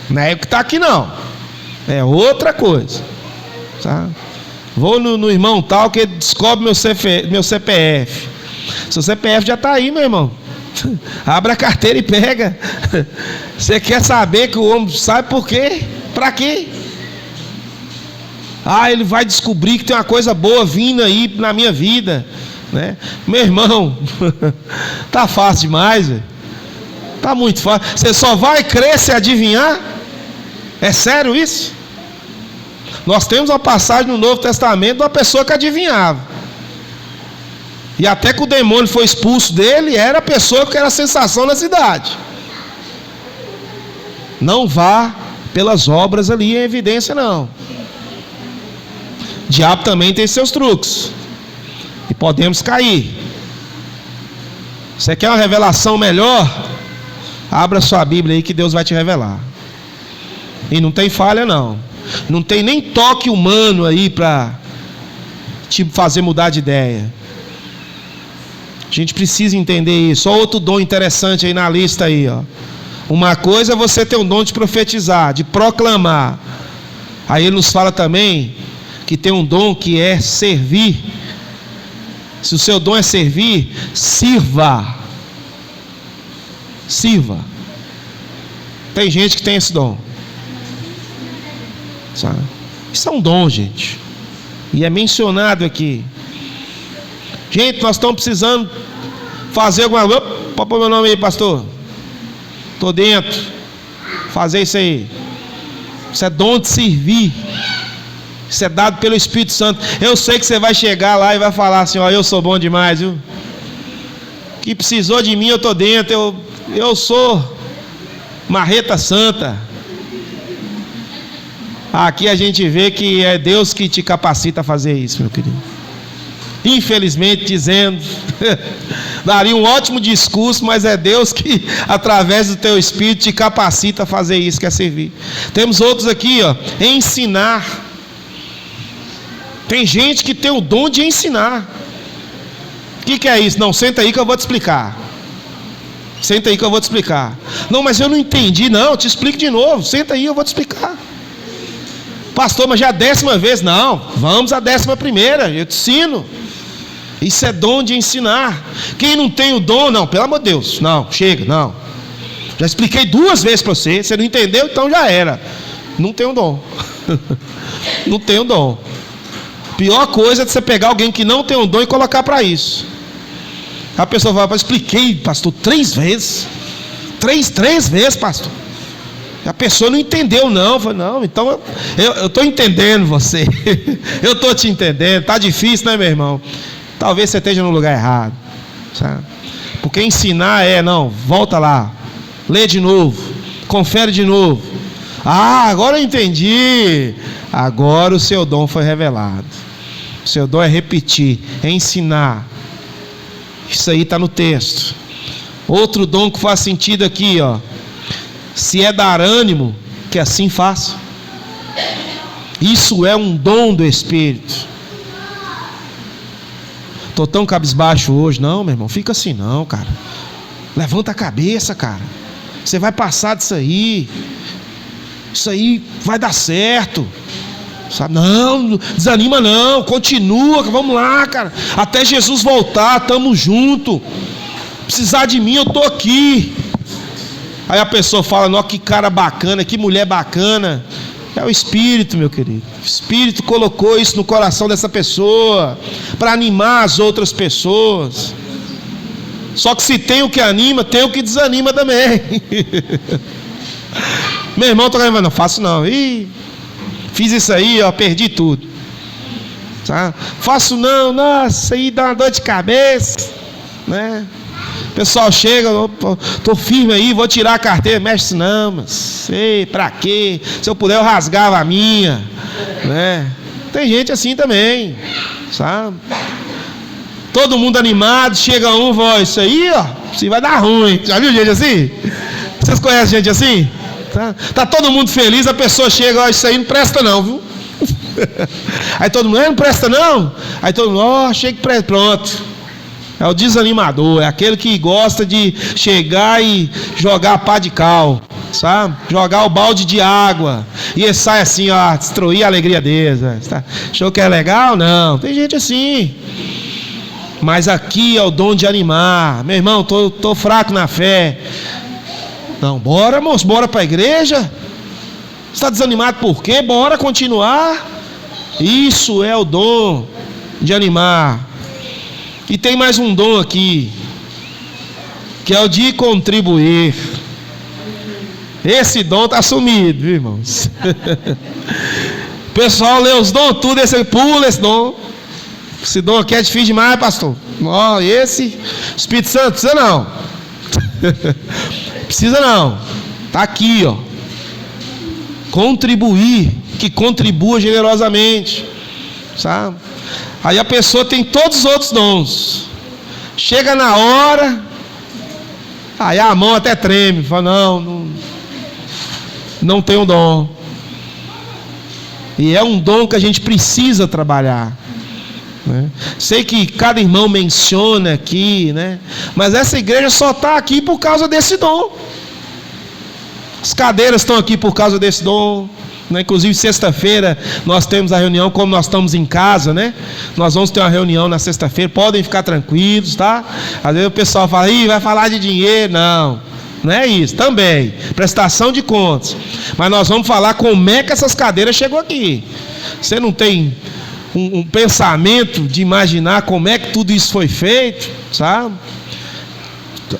Não é o que está aqui não. É outra coisa. Tá? Vou no irmão tal que descobre meu CPF. Seu CPF já está aí, meu irmão. Abre a carteira e pega. Você quer saber que o homem sabe por quê? Para quê? Ele vai descobrir que tem uma coisa boa vindo aí na minha vida, né? Meu irmão, tá fácil demais, velho. Tá muito fácil. Você só vai crer se adivinhar? É sério isso? Nós temos uma passagem no Novo Testamento de uma pessoa que adivinhava. E até que o demônio foi expulso dele, era a pessoa que era a sensação na cidade. Não vá pelas obras ali em evidência, não. O diabo também tem seus truques. E podemos cair. Você quer uma revelação melhor? Abra sua Bíblia aí que Deus vai te revelar. E não tem falha não. Não tem nem toque humano aí para te fazer mudar de ideia. A gente precisa entender isso. Só outro dom interessante aí na lista aí, ó. Uma coisa é você ter um dom de profetizar, de proclamar. Aí ele nos fala também que tem um dom que é servir. Se o seu dom é servir, sirva. Sirva. Tem gente que tem esse dom. Sabe? Isso é um dom, gente. E é mencionado aqui. Gente, nós estamos precisando fazer alguma coisa. Pode pôr meu nome aí, pastor. Estou dentro. Fazer isso aí. Isso é dom de servir. Isso é dado pelo Espírito Santo. Eu sei que você vai chegar lá e vai falar assim: ó, eu sou bom demais, viu? Que precisou de mim, eu estou dentro. Eu sou marreta santa. Aqui a gente vê que é Deus que te capacita a fazer isso, meu querido. Infelizmente, dizendo, daria um ótimo discurso, mas é Deus que, através do teu Espírito, te capacita a fazer isso, que é servir. Temos outros aqui, ó, ensinar. Tem gente que tem o dom de ensinar. O que é isso? Não, senta aí que eu vou te explicar. Senta aí que eu vou te explicar. Não, mas eu não entendi. Não, eu te explico de novo. Senta aí, eu vou te explicar. Pastor, mas já é a 10ª vez. Não, vamos à 11ª, eu te ensino. Isso é dom de ensinar. Quem não tem o dom, não, pelo amor de Deus, não, chega, não. Já expliquei 2 vezes para você, você não entendeu, então já era. Não tem o dom. Não tem o dom. Pior coisa é você pegar alguém que não tem o dom e colocar para isso. A pessoa fala: expliquei, pastor, 3 vezes. 3 vezes, pastor. A pessoa não entendeu, não. Eu falei: não, então eu estou entendendo você. Eu estou te entendendo. Está difícil, né, meu irmão? Talvez você esteja no lugar errado, sabe? Porque ensinar não, volta lá, lê de novo, confere de novo. Agora eu entendi. Agora o seu dom foi revelado. O seu dom é repetir, é ensinar. Isso aí está no texto. Outro dom que faz sentido aqui, ó. Se é dar ânimo, que assim faça. Isso é um dom do Espírito. Estou tão cabisbaixo hoje. Não, meu irmão, fica assim não, cara. Levanta a cabeça, cara. Você vai passar disso aí. Isso aí vai dar certo. Sabe? Não, desanima não. Continua, vamos lá, cara. Até Jesus voltar, estamos juntos. Precisar de mim, eu estou aqui. Aí a pessoa fala: nossa, que cara bacana, que mulher bacana. É o Espírito, meu querido. O Espírito colocou isso no coração dessa pessoa para animar as outras pessoas. Só que se tem o que anima, tem o que desanima também. Meu irmão, não faço não. Fiz isso aí, ó, perdi tudo. Tá? Faço não, nossa, aí dá uma dor de cabeça, né? O pessoal chega, tô firme aí, vou tirar a carteira, mexe não, mas sei, pra quê? Se eu puder eu rasgava a minha, né? Tem gente assim também, sabe? Todo mundo animado, chega um e fala, isso aí, ó, isso vai dar ruim. Já viu gente assim? Vocês conhecem gente assim? Tá todo mundo feliz, a pessoa chega, ó, isso aí não presta não, viu? Aí todo mundo, não presta não? Aí todo mundo, ó, achei que presta, pronto. É o desanimador, é aquele que gosta de chegar e jogar a pá de cal, sabe? Jogar o balde de água. E ele sai assim, ó, destruir a alegria deles. Achou que é legal? Não, tem gente assim. Mas aqui é o dom de animar. Meu irmão, tô fraco na fé. Não, bora, moço, bora para a igreja. Você está desanimado por quê? Bora continuar. Isso é o dom de animar. E tem mais um dom aqui, que é o de contribuir. Esse dom está sumido, viu, irmãos? O pessoal lê os dons tudo, esse pula esse dom. Esse dom aqui é difícil demais, pastor. Ó, esse Espírito Santo precisa não. Precisa não. Está aqui, ó. Contribuir, que contribua generosamente, sabe? Aí a pessoa tem todos os outros dons. Chega na hora, aí a mão até treme, fala, não tem um dom. E é um dom que a gente precisa trabalhar, né? Sei que cada irmão menciona aqui, né? Mas essa igreja só está aqui por causa desse dom. As cadeiras estão aqui por causa desse dom, né? Inclusive sexta-feira nós temos a reunião, como nós estamos em casa, né? Nós vamos ter uma reunião na sexta-feira, podem ficar tranquilos, tá? Às vezes o pessoal fala, vai falar de dinheiro. Não é isso, também, prestação de contas. Mas nós vamos falar como é que essas cadeiras chegou aqui. Você não tem um pensamento de imaginar como é que tudo isso foi feito, sabe?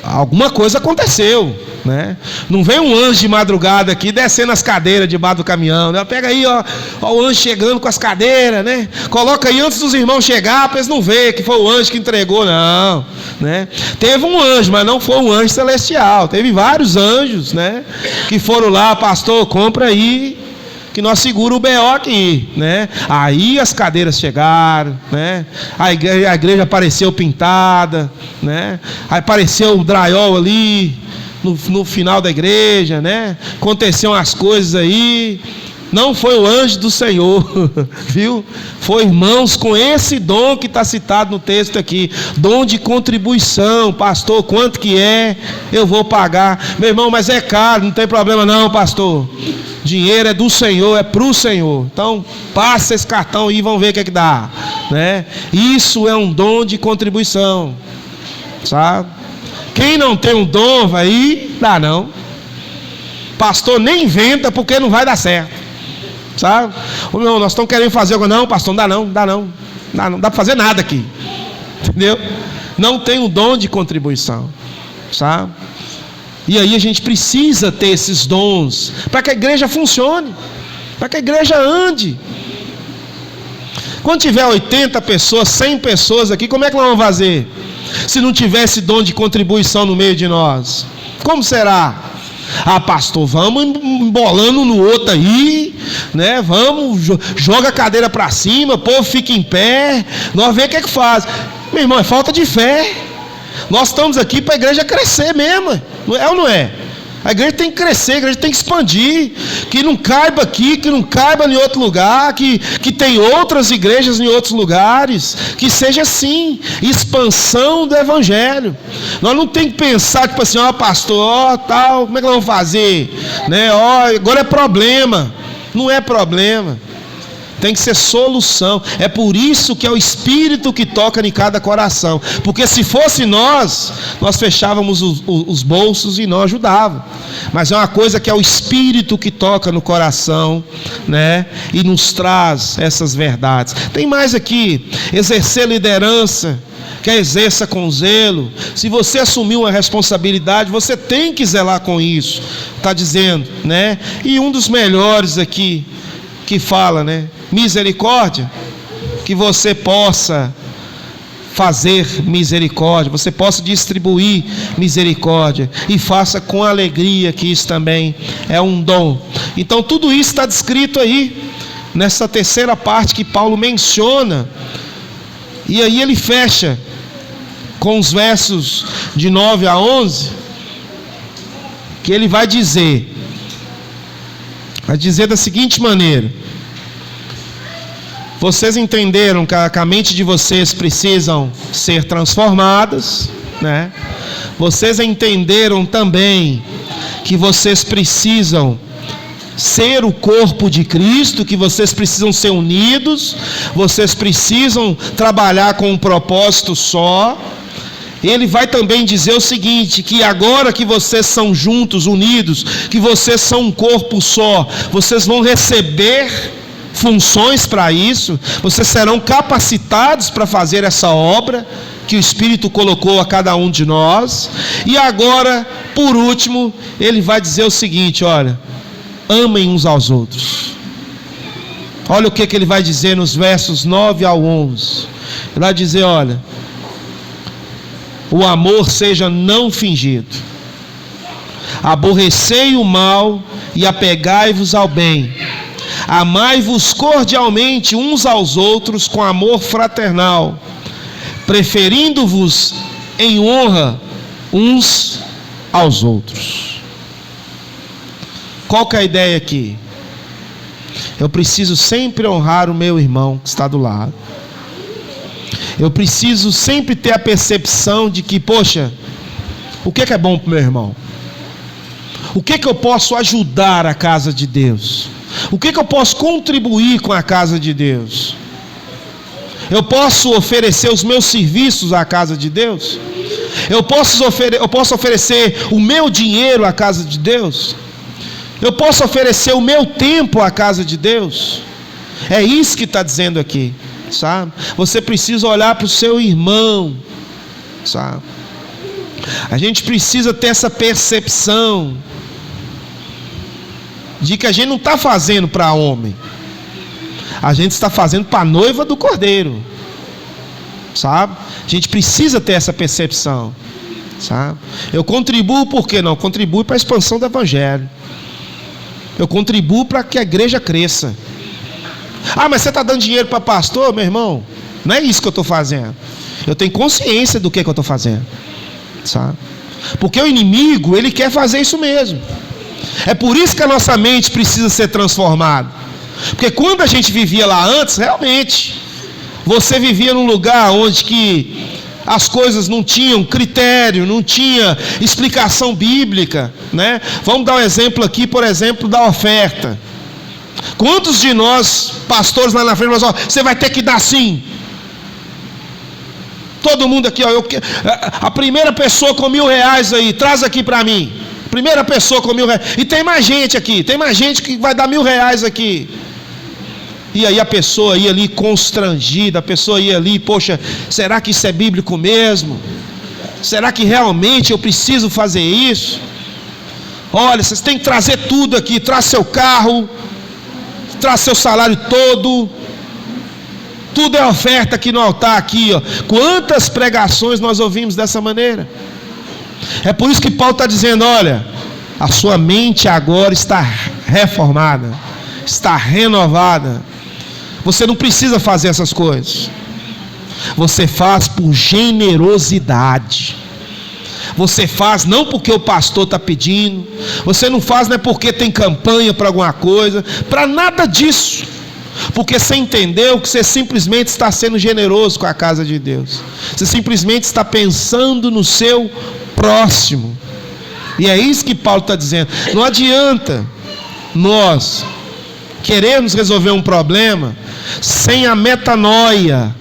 Alguma coisa aconteceu, né? Não vem um anjo de madrugada aqui descendo as cadeiras debaixo do caminhão, né? Pega aí, ó o anjo chegando com as cadeiras, né? Coloca aí antes dos irmãos chegar para eles não verem que foi o anjo que entregou, não, né? Teve um anjo, mas não foi um anjo celestial. Teve vários anjos, né? Que foram lá, pastor, compra aí que nós segura o BO aqui, né? Aí as cadeiras chegaram, né? A igreja apareceu pintada, né? Aí apareceu o drywall ali no final da igreja, né? Aconteceram as coisas aí. Não foi o anjo do Senhor, viu? Foi irmãos com esse dom que está citado no texto aqui, dom de contribuição. Pastor, quanto que é? Eu vou pagar. Meu irmão, mas é caro, não tem problema não, pastor. Dinheiro é do Senhor, é para o Senhor. Então, passa esse cartão aí e vamos ver o que é que dá, né? Isso é um dom de contribuição, sabe? Quem não tem um dom, vai dá não. Pastor, nem inventa porque não vai dar certo, sabe? Ô, meu, nós estamos querendo fazer algo. Não, pastor, não dá para fazer nada aqui, entendeu? Não tem um dom de contribuição, sabe? E aí a gente precisa ter esses dons para que a igreja funcione, para que a igreja ande. Quando tiver 80 pessoas, 100 pessoas aqui, como é que nós vamos fazer? Se não tivesse dom de contribuição no meio de nós, como será? Ah, pastor, vamos embolando um no outro aí, né? Vamos, joga a cadeira para cima, o povo fica em pé, nós vemos o que é que faz. Meu irmão, é falta de fé. Nós estamos aqui para a igreja crescer mesmo, é ou não é? A igreja tem que crescer, a igreja tem que expandir, que não caiba aqui, que não caiba em outro lugar, que tem outras igrejas em outros lugares, que seja assim, expansão do evangelho. Nós não tem que pensar, tipo assim, ó pastor, ó tal, como é que nós vamos fazer? Né? Ó, agora é problema. Não é problema. Tem que ser solução. É por isso que é o Espírito que toca em cada coração. Porque se fosse nós fechávamos os bolsos e não ajudávamos. Mas é uma coisa que é o Espírito que toca no coração, né? E nos traz essas verdades. Tem mais aqui. Exercer liderança. Que exerça com zelo. Se você assumir uma responsabilidade, você tem que zelar com isso. Está dizendo, né? E um dos melhores aqui que fala, né? Misericórdia. que você possa fazer misericórdia, você possa distribuir misericórdia, e faça com alegria, que isso também é um dom. Então tudo isso está descrito aí, nessa terceira parte que Paulo menciona, e aí ele fecha com os versos de 9 a 11, que ele vai dizer da seguinte maneira: vocês entenderam que a mente de vocês precisam ser transformadas, né? Vocês entenderam também que vocês precisam ser o corpo de Cristo, que vocês precisam ser unidos, vocês precisam trabalhar com um propósito só. Ele vai também dizer o seguinte, que agora que vocês são juntos, unidos, que vocês são um corpo só, vocês vão receber funções para isso, vocês serão capacitados para fazer essa obra que o Espírito colocou a cada um de nós. E agora, por último, ele vai dizer o seguinte: olha, amem uns aos outros. Olha o que ele vai dizer nos versos 9 ao 11. Ele vai dizer: olha, o amor seja não fingido, aborrecei o mal e apegai-vos ao bem, amai-vos cordialmente uns aos outros com amor fraternal, preferindo-vos em honra uns aos outros. Qual que é a ideia aqui? Eu preciso sempre honrar o meu irmão que está do lado. Eu preciso sempre ter a percepção de que, poxa, o que é bom para o meu irmão? O que eu posso ajudar a casa de Deus? O que eu posso contribuir com a casa de Deus? Eu posso oferecer os meus serviços à casa de Deus? Eu posso oferecer o meu dinheiro à casa de Deus? Eu posso oferecer o meu tempo à casa de Deus? É isso que está dizendo aqui, sabe? Você precisa olhar para o seu irmão, sabe? A gente precisa ter essa percepção de que a gente não está fazendo para homem, a gente está fazendo para a noiva do Cordeiro, sabe? A gente precisa ter essa percepção, sabe? Eu contribuo por quê? Não, eu contribuo para a expansão do Evangelho. Eu contribuo para que a igreja cresça. Ah, mas você está dando dinheiro para pastor, meu irmão? Não é isso que eu estou fazendo. Eu tenho consciência do que eu estou fazendo, sabe? Porque o inimigo, ele quer fazer isso mesmo. É por isso que a nossa mente precisa ser transformada. Porque quando a gente vivia lá antes, realmente, você vivia num lugar onde que as coisas não tinham critério, não tinha explicação bíblica, né? Vamos dar um exemplo aqui, por exemplo, da oferta. Quantos de nós, pastores lá na frente, nós, você vai ter que dar sim. Todo mundo aqui, a primeira pessoa com R$1.000 aí, traz aqui para mim. Primeira pessoa com R$1.000. E tem mais gente aqui, tem mais gente que vai dar R$1.000 aqui. E aí a pessoa ia ali constrangida, a pessoa ia ali, poxa, será que isso é bíblico mesmo? Será que realmente eu preciso fazer isso? Olha, vocês têm que trazer tudo aqui, traz seu carro, traz seu salário todo, tudo é oferta aqui no altar aqui, ó. Quantas pregações nós ouvimos dessa maneira? É por isso que Paulo está dizendo, olha, a sua mente agora está reformada, está renovada. Você não precisa fazer essas coisas. Você faz por generosidade. Você faz não porque o pastor está pedindo. Você não faz não é porque tem campanha para alguma coisa. Para nada disso. Porque você entendeu que você simplesmente está sendo generoso com a casa de Deus. Você simplesmente está pensando no seu próximo. E é isso que Paulo está dizendo. Não adianta nós queremos resolver um problema sem a metanoia,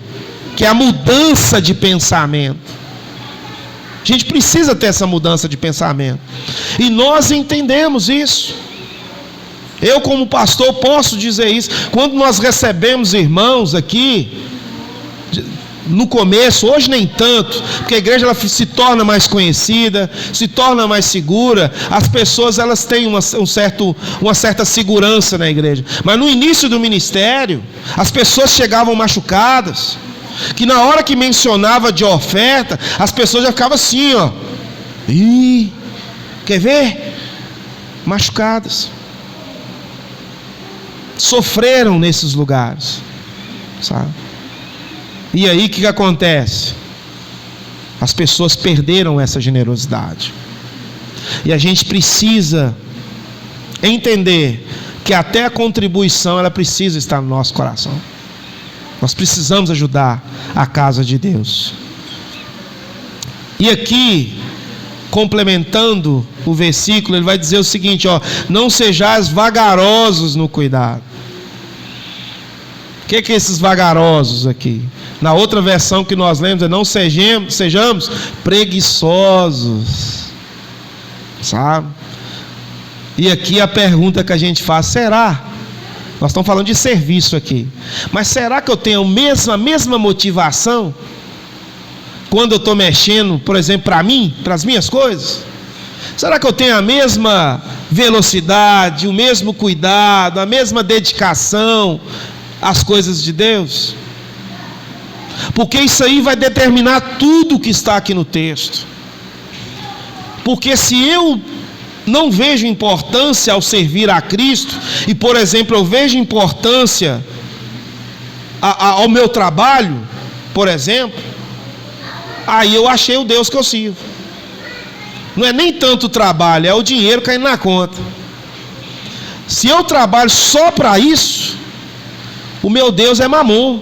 que é a mudança de pensamento. A gente precisa ter essa mudança de pensamento. E nós entendemos isso. Eu, como pastor, posso dizer isso. Quando nós recebemos irmãos aqui, no começo, hoje nem tanto, porque a igreja ela se torna mais conhecida, se torna mais segura, as pessoas elas têm uma certa segurança na igreja, mas no início do ministério, as pessoas chegavam machucadas, que na hora que mencionava de oferta, as pessoas já ficavam assim, ó, quer ver? Machucadas, sofreram nesses lugares, sabe? E aí o que acontece? As pessoas perderam essa generosidade. E a gente precisa entender que até a contribuição ela precisa estar no nosso coração. Nós precisamos ajudar a casa de Deus. E aqui, complementando o versículo, ele vai dizer o seguinte, ó: não sejais vagarosos no cuidado. O que é esses vagarosos aqui? Na outra versão que nós lemos é: não sejamos preguiçosos, sabe? E aqui a pergunta que a gente faz: será? Nós estamos falando de serviço aqui, mas será que eu tenho a mesma motivação quando eu estou mexendo, por exemplo, para mim, para as minhas coisas? Será que eu tenho a mesma velocidade, o mesmo cuidado, a mesma dedicação às coisas de Deus? Porque isso aí vai determinar tudo que está aqui no texto. Porque se eu não vejo importância ao servir a Cristo, e por exemplo eu vejo importância ao meu trabalho, por exemplo, aí eu achei o Deus que eu sirvo. Não é nem tanto o trabalho, é o dinheiro caindo na conta. Se eu trabalho só para isso, o meu Deus é Mamon,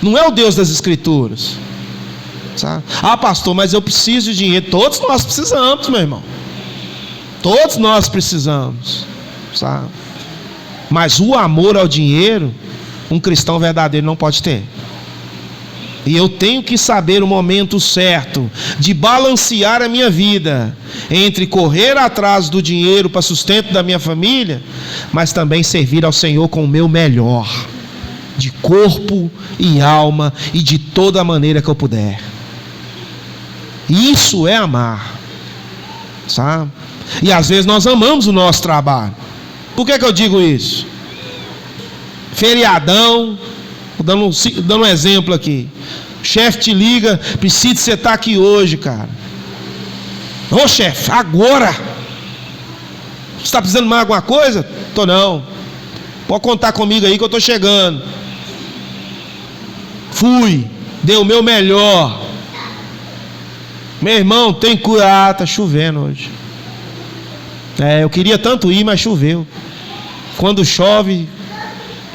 não é o Deus das Escrituras, sabe? Ah, pastor, mas eu preciso de dinheiro. Todos nós precisamos, meu irmão. Todos nós precisamos, sabe? Mas o amor ao dinheiro, um cristão verdadeiro não pode ter. E eu tenho que saber o momento certo de balancear a minha vida entre correr atrás do dinheiro para sustento da minha família, mas também servir ao Senhor com o meu melhor, de corpo e alma e de toda a maneira que eu puder. Isso é amar, sabe? E às vezes nós amamos o nosso trabalho. Por que eu digo isso? Feriadão, dando um exemplo aqui, o chefe te liga: preciso você estar aqui hoje, cara. Ô chefe, agora? Você está precisando de mais alguma coisa? Tô não. Pode contar comigo aí que eu estou chegando. Fui, dei o meu melhor. Meu irmão, tem que cuidar. Está chovendo hoje. Eu queria tanto ir, mas choveu. Quando chove,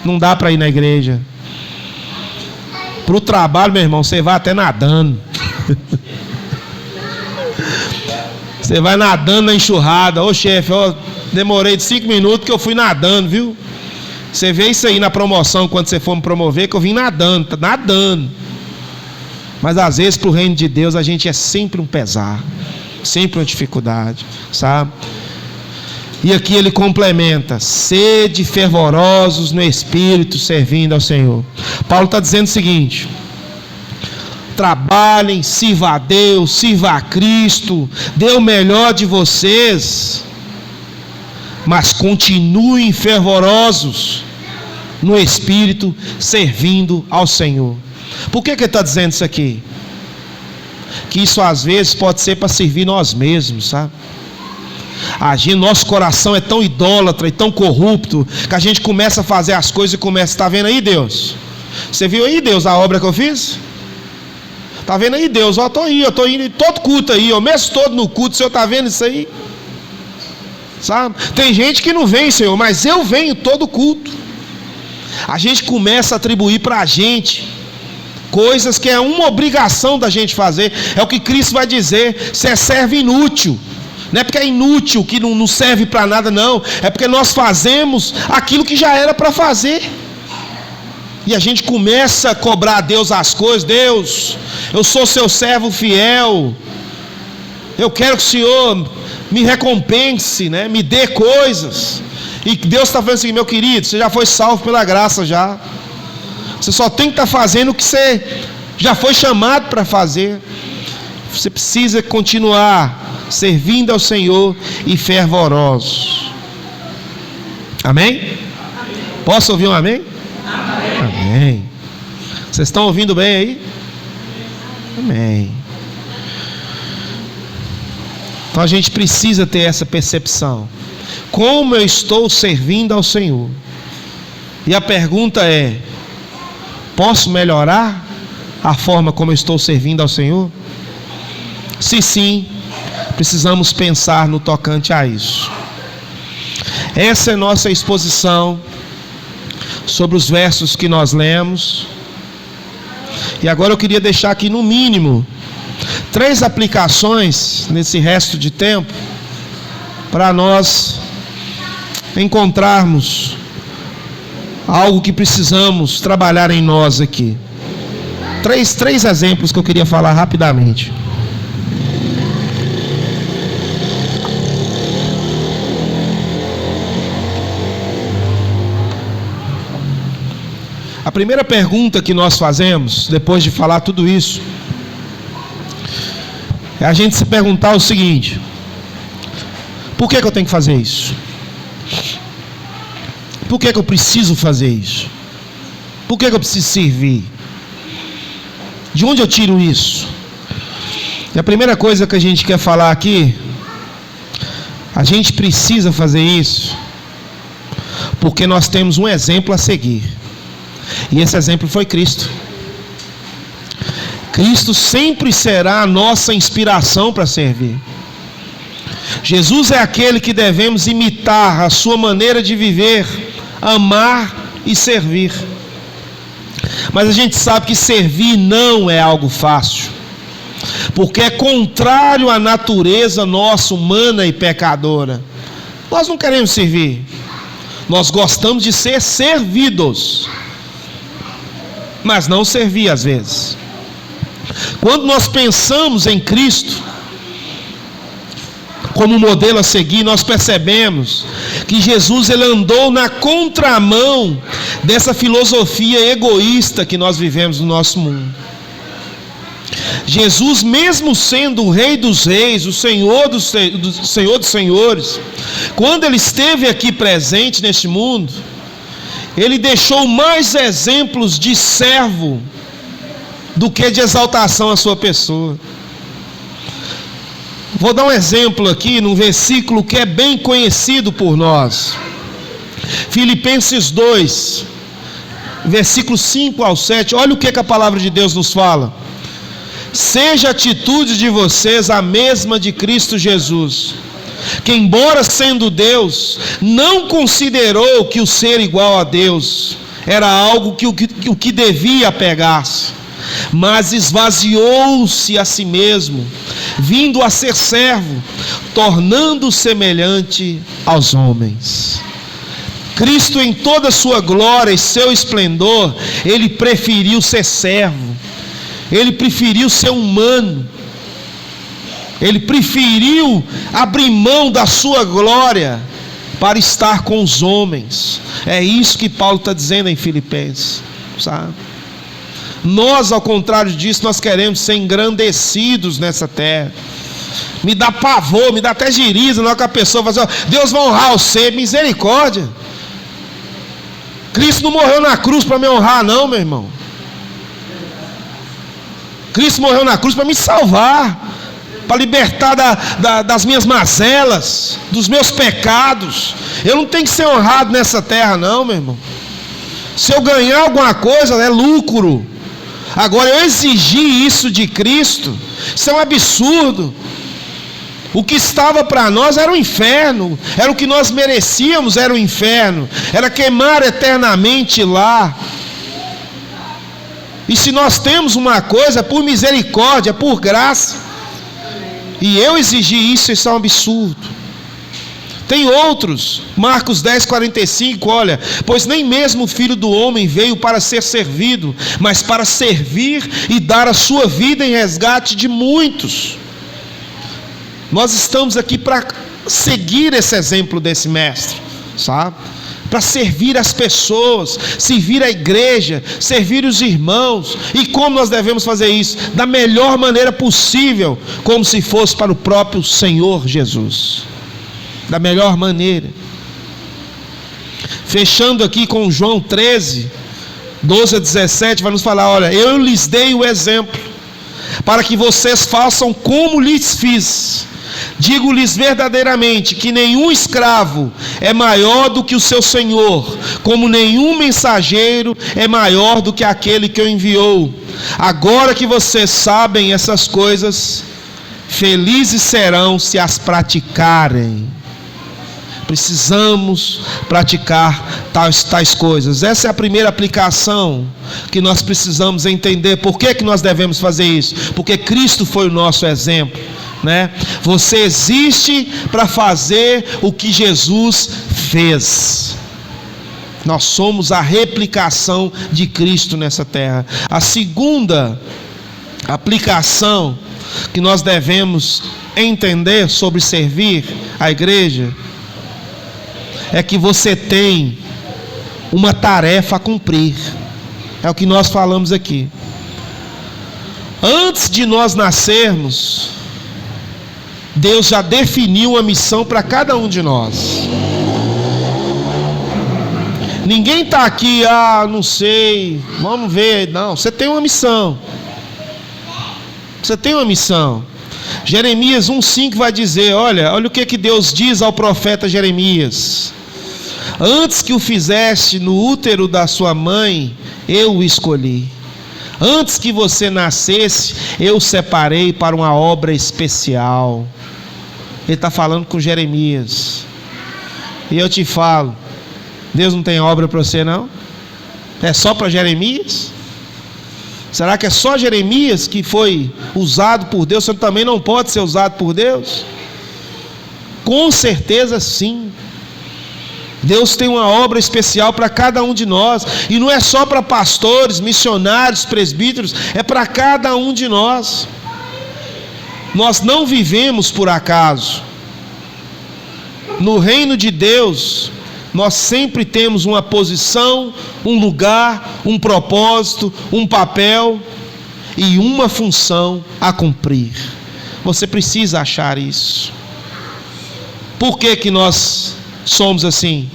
não dá para ir na igreja. Para o trabalho, meu irmão, você vai até nadando. Você vai nadando na enxurrada. Ô chefe, demorei de 5 minutos que eu fui nadando, viu? Você vê isso aí na promoção, quando você for me promover, que eu vim nadando, nadando. Mas às vezes para o reino de Deus a gente é sempre um pesar, sempre uma dificuldade, sabe? E aqui ele complementa: sede fervorosos no Espírito, servindo ao Senhor. Paulo está dizendo o seguinte: trabalhem, sirva a Deus, sirva a Cristo, dê o melhor de vocês, mas continuem fervorosos no Espírito, servindo ao Senhor. Por que ele está dizendo isso aqui? Que isso às vezes pode ser para servir nós mesmos, sabe? Nosso coração é tão idólatra e tão corrupto que a gente começa a fazer as coisas e começa: está vendo aí, Deus? Você viu aí, Deus, a obra que eu fiz? Está vendo aí, Deus? Eu estou indo em todo culto aí, o mês todo no culto, o Senhor está vendo isso aí? Sabe? Tem gente que não vem, Senhor, mas eu venho todo culto. A gente começa a atribuir para a gente coisas que é uma obrigação da gente fazer. É o que Cristo vai dizer: você é servo inútil. Não é porque é inútil, que não serve para nada, não. É porque nós fazemos aquilo que já era para fazer. E a gente começa a cobrar a Deus as coisas: Deus, eu sou seu servo fiel, eu quero que o Senhor me recompense, né? Me dê coisas. E Deus está falando assim: meu querido, você já foi salvo pela graça já. Você só tem que estar fazendo o que você já foi chamado para fazer. Você precisa continuar servindo ao Senhor e fervorosos. Amém? Posso ouvir um amém? Amém. Vocês estão ouvindo bem aí? Amém. Então a gente precisa ter essa percepção. Como eu estou servindo ao Senhor? E a pergunta é: posso melhorar a forma como eu estou servindo ao Senhor? Se sim, precisamos pensar no tocante a isso. Essa é nossa exposição sobre os versos que nós lemos. E agora eu queria deixar aqui no mínimo 3 aplicações nesse resto de tempo, para nós encontrarmos algo que precisamos trabalhar em nós aqui. Três exemplos que eu queria falar rapidamente. A primeira pergunta que nós fazemos, depois de falar tudo isso, é a gente se perguntar o seguinte: por que eu tenho que fazer isso? Por que eu preciso fazer isso? Por que eu preciso servir? De onde eu tiro isso? E a primeira coisa que a gente quer falar aqui, a gente precisa fazer isso porque nós temos um exemplo a seguir. E esse exemplo foi Cristo. Cristo sempre será a nossa inspiração para servir. Jesus é aquele que devemos imitar, a sua maneira de viver, amar e servir. Mas a gente sabe que servir não é algo fácil, porque é contrário à natureza nossa, humana e pecadora. Nós não queremos servir, nós gostamos de ser servidos, mas não servir às vezes. Quando nós pensamos em Cristo como modelo a seguir, nós percebemos que Jesus ele andou na contramão dessa filosofia egoísta que nós vivemos no nosso mundo. Jesus, mesmo sendo o Rei dos Reis, o Senhor dos Senhores, quando ele esteve aqui presente neste mundo, ele deixou mais exemplos de servo do que de exaltação à sua pessoa. Vou dar um exemplo aqui num versículo que é bem conhecido por nós. Filipenses 2, versículos 5 ao 7. Olha o que a palavra de Deus nos fala. Seja a atitude de vocês a mesma de Cristo Jesus, que embora sendo Deus, não considerou que o ser igual a Deus era algo que o que devia apegar-se, mas esvaziou-se a si mesmo, vindo a ser servo, tornando-se semelhante aos homens. Cristo, em toda a sua glória e seu esplendor, ele preferiu ser servo, ele preferiu ser humano, ele preferiu abrir mão da sua glória para estar com os homens. É isso que Paulo está dizendo em Filipenses, sabe? Nós, ao contrário disso, nós queremos ser engrandecidos nessa terra. Me dá pavor, me dá até giriza na hora que a pessoa fala assim: Deus vai honrar você. Misericórdia. Cristo não morreu na cruz para me honrar não, meu irmão. Cristo morreu na cruz para me salvar, para libertar das minhas mazelas, dos meus pecados. Eu não tenho que ser honrado nessa terra não, meu irmão. Se eu ganhar alguma coisa, é lucro. Agora, eu exigir isso de Cristo, isso é um absurdo. O que estava para nós era o inferno, era o que nós merecíamos, era o inferno, era queimar eternamente lá. E se nós temos uma coisa, por misericórdia, por graça, e eu exigir isso, isso é um absurdo. Tem outros, Marcos 10, 45, olha: pois nem mesmo o Filho do Homem veio para ser servido, mas para servir e dar a sua vida em resgate de muitos. Nós estamos aqui para seguir esse exemplo desse mestre, sabe? para servir as pessoas, servir a igreja, servir os irmãos. E como nós devemos fazer isso? Da melhor maneira possível, como se fosse para o próprio Senhor Jesus. Da melhor maneira. Fechando aqui com João 13, 12 a 17, vai nos falar: olha, eu lhes dei o exemplo, para que vocês façam como lhes fiz. Digo-lhes verdadeiramente que nenhum escravo é maior do que o seu senhor, como nenhum mensageiro é maior do que aquele que o enviou. Agora que vocês sabem essas coisas, felizes serão se as praticarem. Precisamos praticar tais coisas. Essa é a primeira aplicação que nós precisamos entender. Por que nós devemos fazer isso? Porque Cristo foi o nosso exemplo, né? Você existe para fazer o que Jesus fez. Nós somos a replicação de Cristo nessa terra. A segunda aplicação que nós devemos entender sobre servir a igreja é que você tem uma tarefa a cumprir. É o que nós falamos aqui. Antes de nós nascermos, Deus já definiu uma missão para cada um de nós. Ninguém está aqui, não sei, vamos ver. Não, você tem uma missão. Você tem uma missão. Jeremias 1,5 vai dizer: olha o que Deus diz ao profeta Jeremias: antes que o fizeste no útero da sua mãe, eu o escolhi. Antes que você nascesse, eu o separei para uma obra especial. Ele está falando com Jeremias. E eu te falo, Deus não tem obra para você, não? É só para Jeremias? Será que é só Jeremias que foi usado por Deus? Você também não pode ser usado por Deus? Com certeza sim. Deus tem uma obra especial para cada um de nós. E não é só para pastores, missionários, presbíteros. É para cada um de nós. Nós não vivemos por acaso. No reino de Deus, nós sempre temos uma posição, um lugar, um propósito, um papel e uma função a cumprir. Você precisa achar isso. Por que nós somos assim?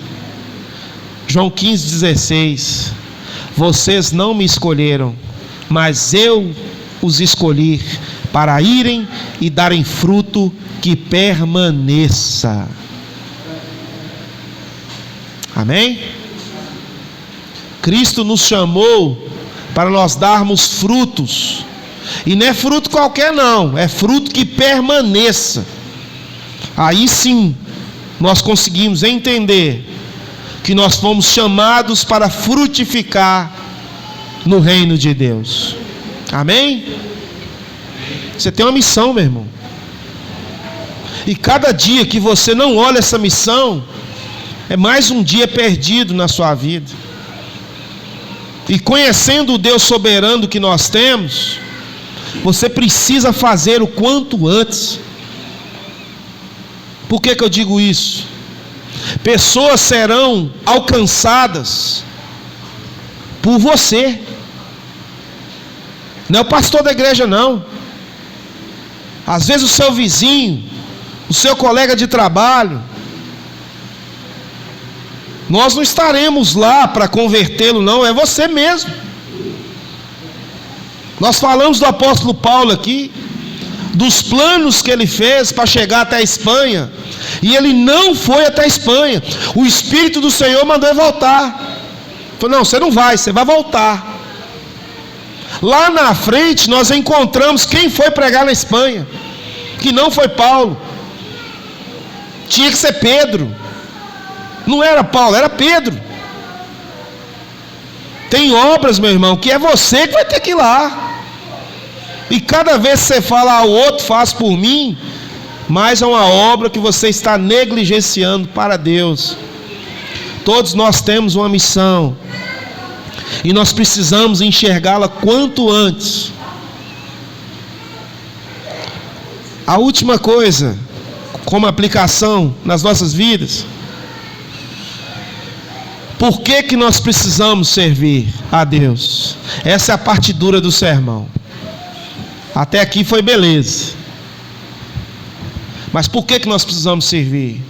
João 15,16: vocês não me escolheram, mas eu os escolhi para irem e darem fruto que permaneça. Amém? Cristo nos chamou para nós darmos frutos. E não é fruto qualquer não, é fruto que permaneça. Aí sim nós conseguimos entender que nós fomos chamados para frutificar no reino de Deus. Amém? Você tem uma missão, meu irmão. E cada dia que você não olha essa missão, é mais um dia perdido na sua vida. E conhecendo o Deus soberano que nós temos, você precisa fazer o quanto antes. Por que eu digo isso? Pessoas serão alcançadas por você. Não é o pastor da igreja não. Às vezes o seu vizinho, o seu colega de trabalho. Nós não estaremos lá para convertê-lo não, é você mesmo. Nós falamos do apóstolo Paulo aqui, dos planos que ele fez para chegar até a Espanha, e ele não foi até a Espanha. O Espírito do Senhor mandou ele voltar. Falou: não, você não vai, você vai voltar. Lá na frente nós encontramos quem foi pregar na Espanha, que não foi Paulo. Tinha que ser Pedro. Não era Paulo, era Pedro. Tem obras, meu irmão, que é você que vai ter que ir lá. E cada vez que você fala, o outro faz por mim, mais é uma obra que você está negligenciando para Deus. Todos nós temos uma missão, e nós precisamos enxergá-la quanto antes. A última coisa, como aplicação nas nossas vidas, Por que nós precisamos servir a Deus? Essa é a parte dura do sermão. Até aqui foi beleza. Mas por que nós precisamos servir?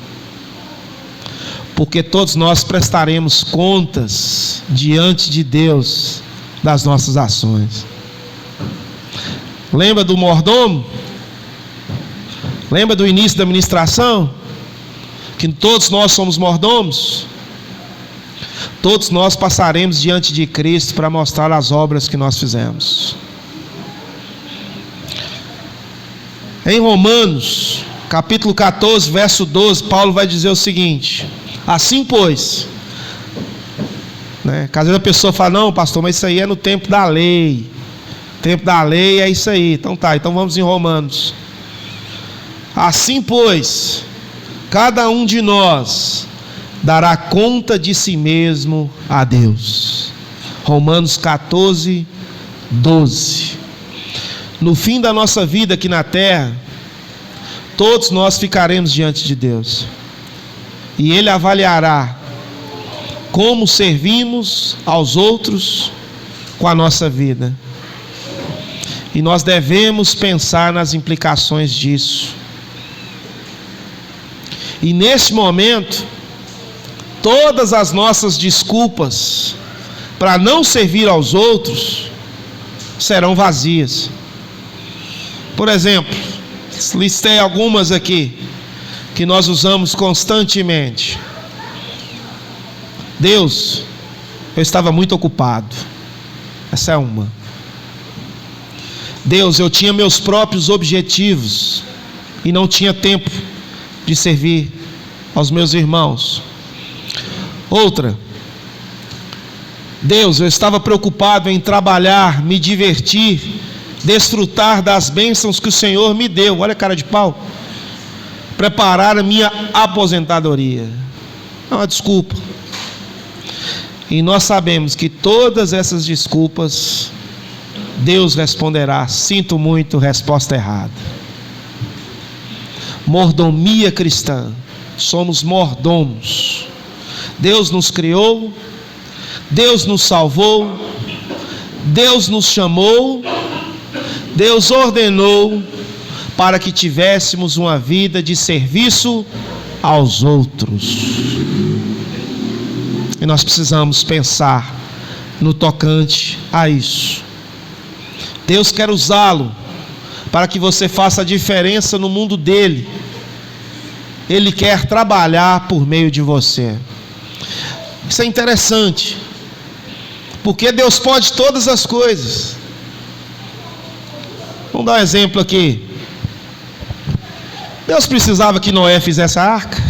Porque todos nós prestaremos contas diante de Deus das nossas ações. Lembra do mordomo? Lembra do início da ministração? Que todos nós somos mordomos? Todos nós passaremos diante de Cristo para mostrar as obras que nós fizemos. Em Romanos, capítulo 14, verso 12, Paulo vai dizer o seguinte: assim pois, às vezes a pessoa fala, não pastor, mas isso aí é no tempo da lei. O tempo da lei é isso aí. Então tá, então vamos em Romanos. Assim pois, cada um de nós dará conta de si mesmo a Deus. Romanos 14, 12. No fim da nossa vida aqui na terra, todos nós ficaremos diante de Deus. E Ele avaliará como servimos aos outros com a nossa vida. E nós devemos pensar nas implicações disso. E neste momento, todas as nossas desculpas para não servir aos outros serão vazias. Por exemplo, listei algumas aqui que nós usamos constantemente. Deus, eu estava muito ocupado. Essa é uma. Deus, eu tinha meus próprios objetivos e não tinha tempo de servir aos meus irmãos. Outra. Deus, eu estava preocupado em trabalhar, me divertir, desfrutar das bênçãos que o Senhor me deu. Olha a cara de pau. Preparar a minha aposentadoria. É uma desculpa. E nós sabemos que todas essas desculpas, Deus responderá: sinto muito, resposta errada. Mordomia cristã. Somos mordomos. Deus nos criou, Deus nos salvou, Deus nos chamou, Deus ordenou para que tivéssemos uma vida de serviço aos outros. E nós precisamos pensar no tocante a isso. Deus quer usá-lo para que você faça a diferença no mundo dele. Ele quer trabalhar por meio de você. Isso é interessante, porque Deus pode todas as coisas. Vamos dar um exemplo aqui. Deus precisava que Noé fizesse a arca?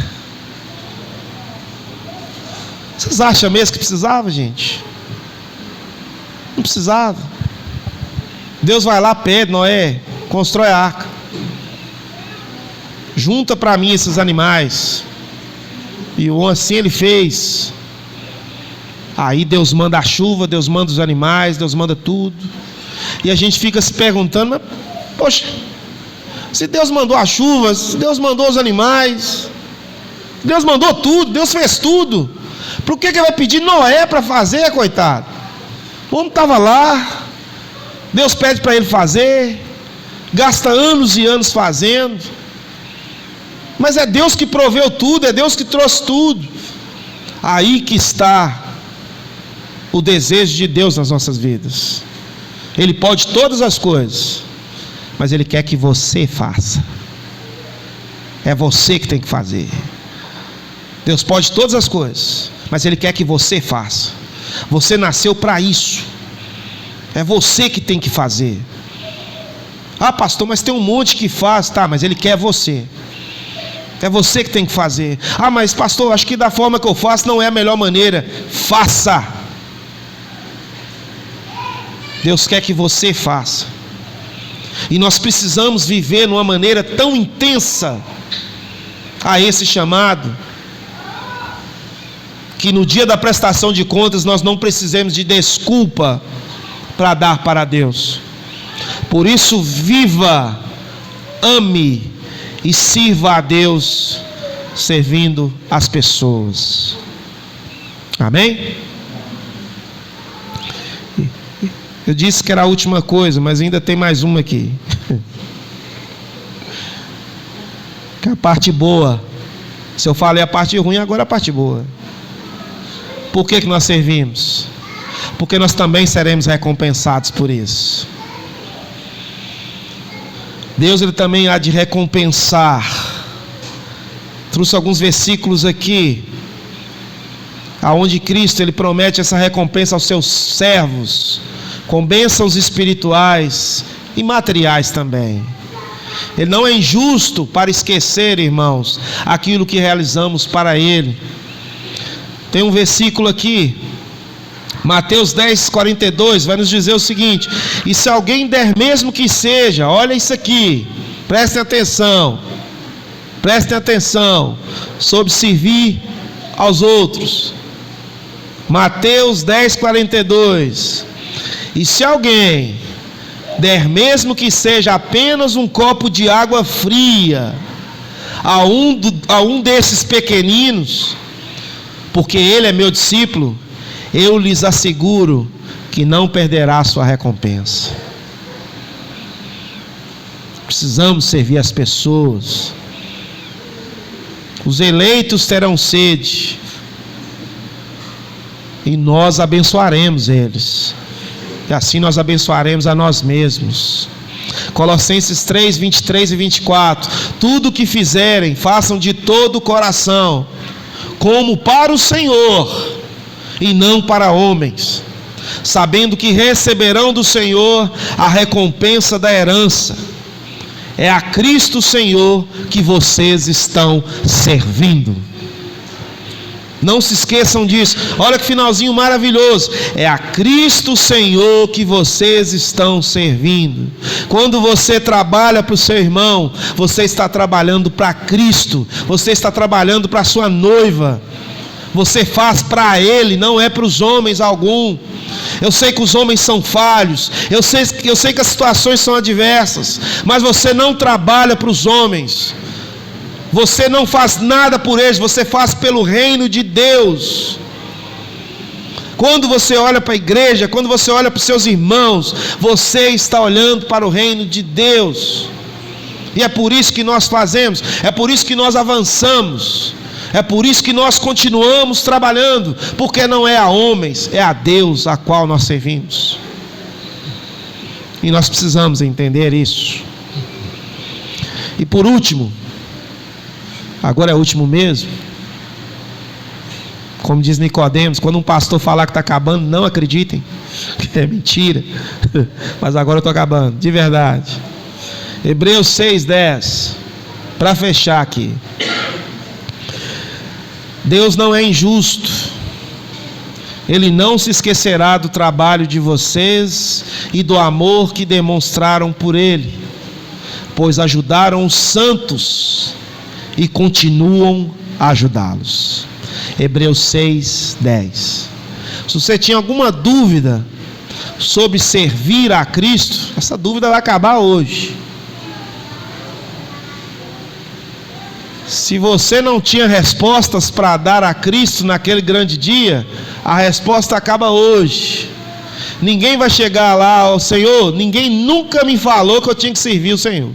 Vocês acham mesmo que precisava, gente? Não precisava. Deus vai lá, pede: Noé, constrói a arca. Junta para mim esses animais. E assim ele fez. Aí Deus manda a chuva, Deus manda os animais, Deus manda tudo. E a gente fica se perguntando: mas, poxa, se Deus mandou a chuva, se Deus mandou os animais, Deus mandou tudo, Deus fez tudo, por que vai pedir Noé para fazer, coitado? O homem estava lá, Deus pede para ele fazer, gasta anos e anos fazendo, mas é Deus que proveu tudo, é Deus que trouxe tudo. Aí que está o desejo de Deus nas nossas vidas. Ele pode todas as coisas, mas Ele quer que você faça. É você que tem que fazer. Deus pode todas as coisas, mas Ele quer que você faça. Você nasceu para isso. É você que tem que fazer. Ah, pastor, mas tem um monte que faz. Tá, mas Ele quer você. É você que tem que fazer. Ah, mas pastor, acho que da forma que eu faço não é a melhor maneira. Faça. Deus quer que você faça. E nós precisamos viver numa maneira tão intensa a esse chamado, que no dia da prestação de contas nós não precisemos de desculpa para dar para Deus. Por isso, viva, ame e sirva a Deus servindo as pessoas. Amém? Eu disse que era a última coisa, mas ainda tem mais uma aqui. Que é a parte boa. Se eu falei a parte ruim, agora a parte boa. Por que nós servimos? Porque nós também seremos recompensados por isso. Deus, Ele também há de recompensar. Trouxe alguns versículos aqui, aonde Cristo, Ele promete essa recompensa aos seus servos, com bênçãos espirituais e materiais também. Ele não é injusto para esquecer, irmãos, aquilo que realizamos para Ele. Tem um versículo aqui, Mateus 10, 42, vai nos dizer o seguinte: e se alguém der mesmo que seja, olha isso aqui, prestem atenção, sobre servir aos outros. Mateus 10, 42, e se alguém der mesmo que seja apenas um copo de água fria a um desses pequeninos, porque ele é meu discípulo, eu lhes asseguro que não perderá a sua recompensa. Precisamos servir as pessoas. Os eleitos terão sede, e nós abençoaremos eles, e assim nós abençoaremos a nós mesmos. Colossenses 3, 23 e 24. Tudo o que fizerem, façam de todo o coração, como para o Senhor, e não para homens, sabendo que receberão do Senhor a recompensa da herança. É a Cristo Senhor que vocês estão servindo. Não se esqueçam disso. Olha que finalzinho maravilhoso. É a Cristo Senhor que vocês estão servindo. Quando você trabalha para o seu irmão, você está trabalhando para Cristo. Você está trabalhando para a sua noiva. Você faz para Ele, não é para os homens algum. Eu sei que os homens são falhos, eu sei que as situações são adversas, mas você não trabalha para os homens, você não faz nada por eles, você faz pelo reino de Deus. Quando você olha para a igreja, quando você olha para os seus irmãos, você está olhando para o reino de Deus. E é por isso que nós fazemos, é por isso que nós avançamos, é por isso que nós continuamos trabalhando, porque não é a homens, é a Deus a qual nós servimos. E nós precisamos entender isso. E por último, agora é o último mesmo, como diz Nicodemos, quando um pastor falar que está acabando, não acreditem, que é mentira, mas agora eu estou acabando, de verdade. Hebreus 6:10, para fechar aqui. Deus não é injusto, Ele não se esquecerá do trabalho de vocês e do amor que demonstraram por Ele, pois ajudaram os santos e continuam a ajudá-los. Hebreus 6:10. Se você tinha alguma dúvida sobre servir a Cristo, essa dúvida vai acabar hoje. Se você não tinha respostas para dar a Cristo naquele grande dia, a resposta acaba hoje. Ninguém vai chegar lá ao Senhor, ninguém nunca me falou que eu tinha que servir o Senhor.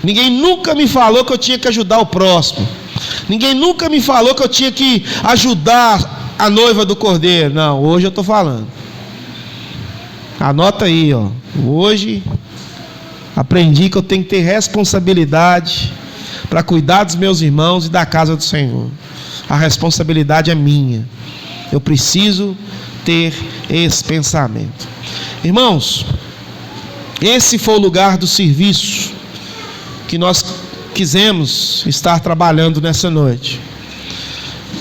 Ninguém nunca me falou que eu tinha que ajudar o próximo. Ninguém nunca me falou que eu tinha que ajudar a noiva do Cordeiro. Não, hoje eu estou falando. Anota aí, ó. Hoje aprendi que eu tenho que ter responsabilidade para cuidar dos meus irmãos e da casa do Senhor. A responsabilidade é minha. Eu preciso ter esse pensamento. Irmãos, esse foi o lugar do serviço que nós quisemos estar trabalhando nessa noite.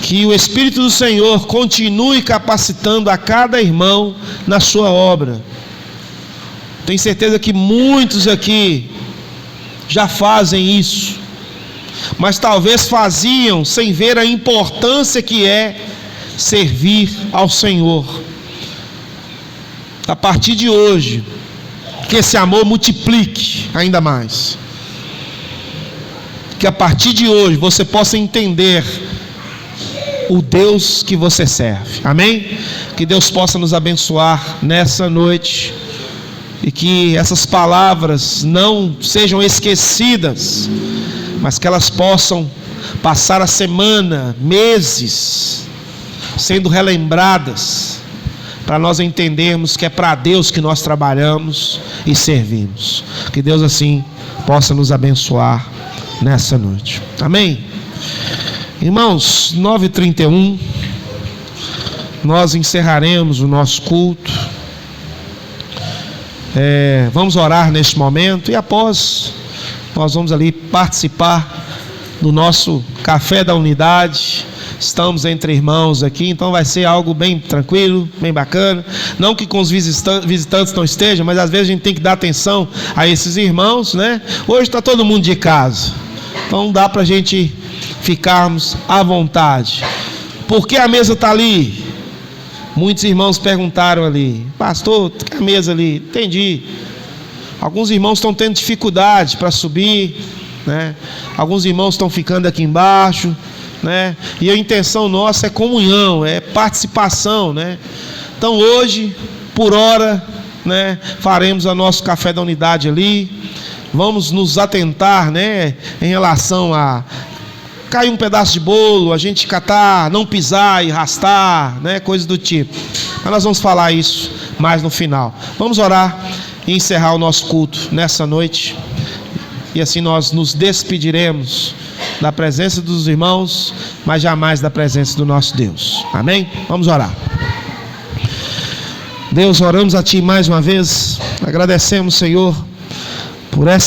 Que o Espírito do Senhor continue capacitando a cada irmão na sua obra. Tenho certeza que muitos aqui já fazem isso, mas talvez faziam sem ver a importância que é servir ao Senhor. A partir de hoje, que esse amor multiplique ainda mais. Que a partir de hoje você possa entender o Deus que você serve. Amém? Que Deus possa nos abençoar nessa noite e que essas palavras não sejam esquecidas, mas que elas possam passar a semana, meses, sendo relembradas, para nós entendermos que é para Deus que nós trabalhamos e servimos. Que Deus assim possa nos abençoar nessa noite. Amém? Irmãos, 9h31, nós encerraremos o nosso culto. Vamos orar neste momento e após nós vamos ali participar do nosso café da unidade. Estamos entre irmãos aqui, então vai ser algo bem tranquilo, bem bacana. Não que com os visitantes não estejam, mas às vezes a gente tem que dar atenção a esses irmãos, né? Hoje está todo mundo de casa, então dá para a gente ficarmos à vontade. Por que a mesa está ali? Muitos irmãos perguntaram ali: pastor, por que a mesa ali? Entendi. Alguns irmãos estão tendo dificuldade para subir, né? Alguns irmãos estão ficando aqui embaixo, né? E a intenção nossa é comunhão, é participação, né? Então hoje, por hora, né, faremos o nosso café da unidade ali. Vamos nos atentar, né, em relação a cair um pedaço de bolo, a gente catar, não pisar e arrastar, né, coisas do tipo. Mas nós vamos falar isso mais no final. Vamos orar e encerrar o nosso culto nessa noite. E assim nós nos despediremos da presença dos irmãos, mas jamais da presença do nosso Deus. Amém? Vamos orar. Deus, oramos a Ti mais uma vez. Agradecemos, Senhor, por essa